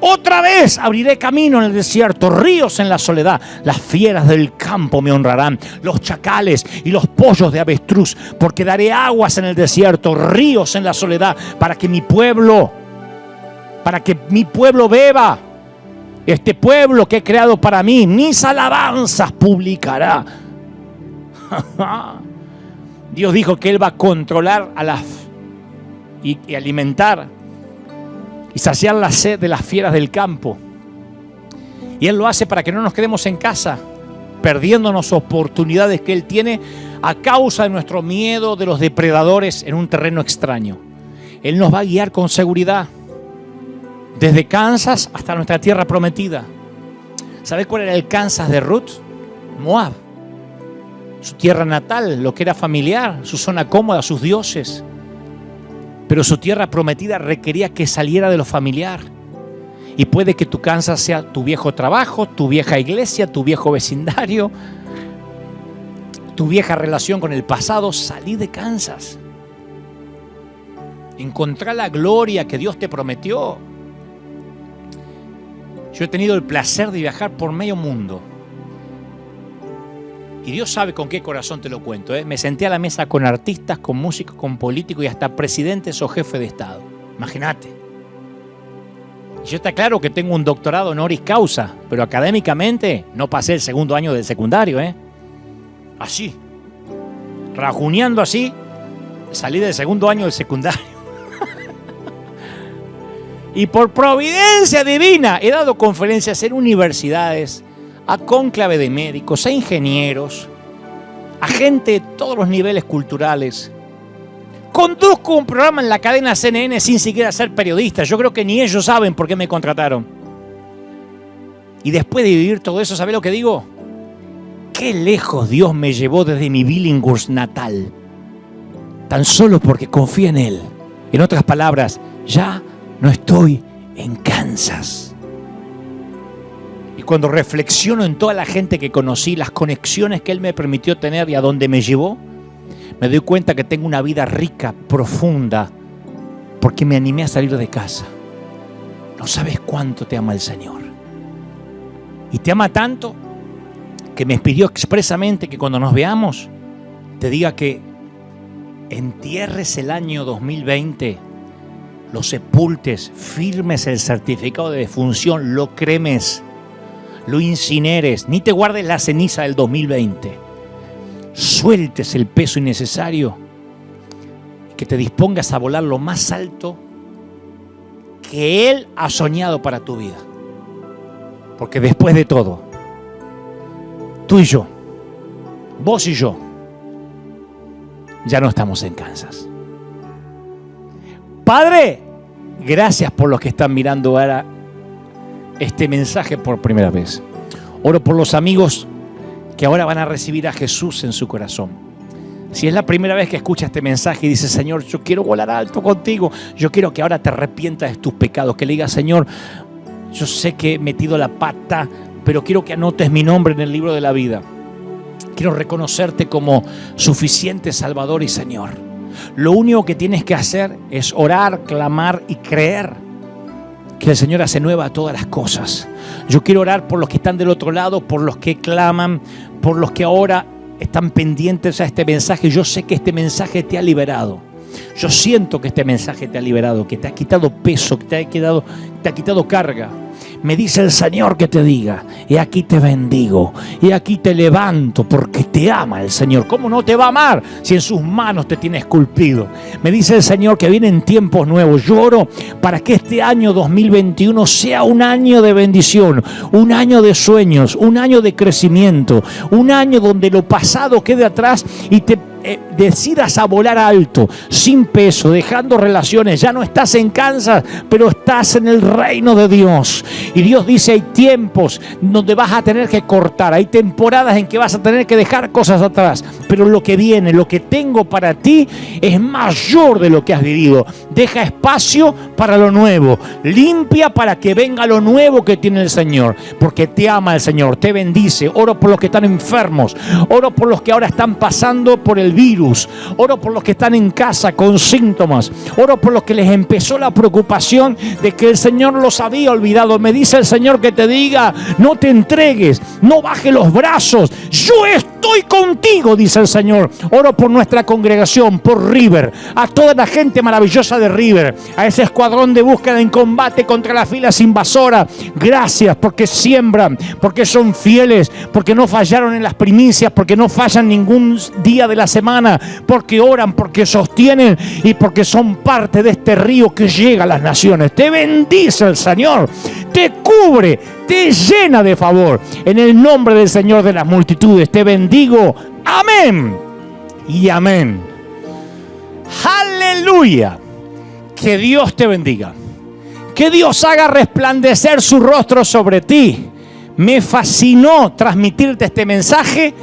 Speaker 1: Otra vez abriré camino en el desierto, ríos en la soledad. Las fieras del campo me honrarán, los chacales y los pollos de avestruz, porque daré aguas en el desierto, ríos en la soledad, para que mi pueblo beba. Este pueblo que he creado para mí, mis alabanzas publicará. Dios dijo que Él va a controlar y alimentar y saciar la sed de las fieras del campo. Y Él lo hace para que no nos quedemos en casa, perdiéndonos oportunidades que Él tiene a causa de nuestro miedo de los depredadores en un terreno extraño. Él nos va a guiar con seguridad, desde Kansas hasta nuestra tierra prometida. ¿Sabes cuál era el Kansas de Ruth? Moab. Su tierra natal, lo que era familiar, su zona cómoda, sus dioses. Pero su tierra prometida requería que saliera de lo familiar Y puede que tu Kansas sea tu viejo trabajo, tu vieja iglesia, tu viejo vecindario, tu vieja relación con el pasado. Salí de Kansas. Encontrá la gloria que Dios te prometió. Yo he tenido el placer de viajar por medio mundo. Y Dios sabe con qué corazón te lo cuento, ¿eh? Me senté a la mesa con artistas, con músicos, con políticos y hasta presidentes o jefes de Estado. Imagínate. Yo está claro que tengo un doctorado honoris causa, pero académicamente no pasé el segundo año del secundario, ¿eh? Así, rajuneando así, salí del segundo año del secundario. Y por providencia divina he dado conferencias en universidades, a cónclave de médicos, a ingenieros, a gente de todos los niveles culturales. Conduzco un programa en la cadena CNN sin siquiera ser periodista. Yo creo que ni ellos saben por qué me contrataron. Y después de vivir todo eso, ¿sabe lo que digo? Qué lejos Dios me llevó desde mi Billinghurst natal. Tan solo porque confía en Él. En otras palabras, ya no estoy en Kansas. Y cuando reflexiono en toda la gente que conocí, las conexiones que Él me permitió tener y a dónde me llevó, me doy cuenta que tengo una vida rica, profunda, porque me animé a salir de casa. No sabes cuánto te ama el Señor. Y te ama tanto que me pidió expresamente que cuando nos veamos, te diga que entierres el año 2020, lo sepultes, firmes el certificado de defunción, lo cremes, lo incineres, ni te guardes la ceniza del 2020. Sueltes el peso innecesario, que te dispongas a volar lo más alto que Él ha soñado para tu vida. Porque después de todo, tú y yo, vos y yo, ya no estamos en Kansas. Padre, gracias por los que están mirando ahora este mensaje por primera vez. Oro por los amigos que ahora van a recibir a Jesús en su corazón. Si es la primera vez que escuchas este mensaje y dices, Señor, yo quiero volar alto contigo, yo quiero que ahora te arrepientas de tus pecados, que le digas, Señor, yo sé que he metido la pata, pero quiero que anotes mi nombre en el libro de la vida. Quiero reconocerte como suficiente Salvador y Señor. Lo único que tienes que hacer es orar, clamar y creer que el Señor hace nueva todas las cosas. Yo quiero orar por los que están del otro lado, por los que claman, por los que ahora están pendientes a este mensaje. Yo sé que este mensaje te ha liberado. Yo siento que este mensaje te ha liberado, que te ha quitado peso, que te ha quitado carga. Me dice el Señor que te diga, y aquí te bendigo, y aquí te levanto, porque te ama el Señor. ¿Cómo no te va a amar si en sus manos te tiene esculpido? Me dice el Señor que vienen tiempos nuevos. Yo oro para que este año 2021 sea un año de bendición, un año de sueños, un año de crecimiento, un año donde lo pasado quede atrás y te decidas a volar alto, sin peso, dejando relaciones. Ya no estás en Kansas, pero estás en el reino de Dios. Y Dios dice, hay tiempos donde vas a tener que cortar, hay temporadas en que vas a tener que dejar cosas atrás, pero lo que viene, lo que tengo para ti es mayor de lo que has vivido. Deja espacio para lo nuevo, limpia para que venga lo nuevo que tiene el Señor, porque te ama el Señor, te bendice. Oro por los que están enfermos, oro por los que ahora están pasando por el virus, oro por los que están en casa con síntomas, oro por los que les empezó la preocupación de que el Señor los había olvidado. Me dice el Señor que te diga, no te entregues, no bajes los brazos, yo estoy contigo, dice el Señor. Oro por nuestra congregación, por River, a toda la gente maravillosa de River, a ese escuadrón de búsqueda en combate contra las filas invasoras. Gracias porque siembran, porque son fieles, porque no fallaron en las primicias, porque no fallan ningún día de la semana, porque oran, porque sostienen y porque son parte de este río que llega a las naciones. Te bendice el Señor, te cubre, te llena de favor. En el nombre del Señor de las multitudes te bendigo. Amén y amén. Aleluya. Que Dios te bendiga. Que Dios haga resplandecer su rostro sobre ti. Me fascinó transmitirte este mensaje.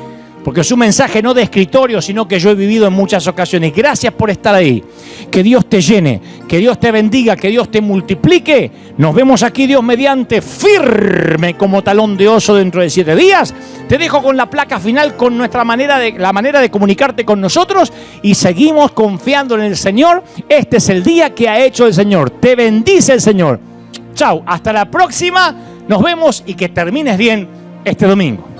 Speaker 1: porque es un mensaje no de escritorio, sino que yo he vivido en muchas ocasiones. Gracias por estar ahí. Que Dios te llene, que Dios te bendiga, que Dios te multiplique. Nos vemos aquí, Dios mediante, firme como talón de oso dentro de 7 días. Te dejo con la placa final, con la manera de comunicarte con nosotros, y seguimos confiando en el Señor. Este es el día que ha hecho el Señor. Te bendice el Señor. Chao, hasta la próxima. Nos vemos y que termines bien este domingo.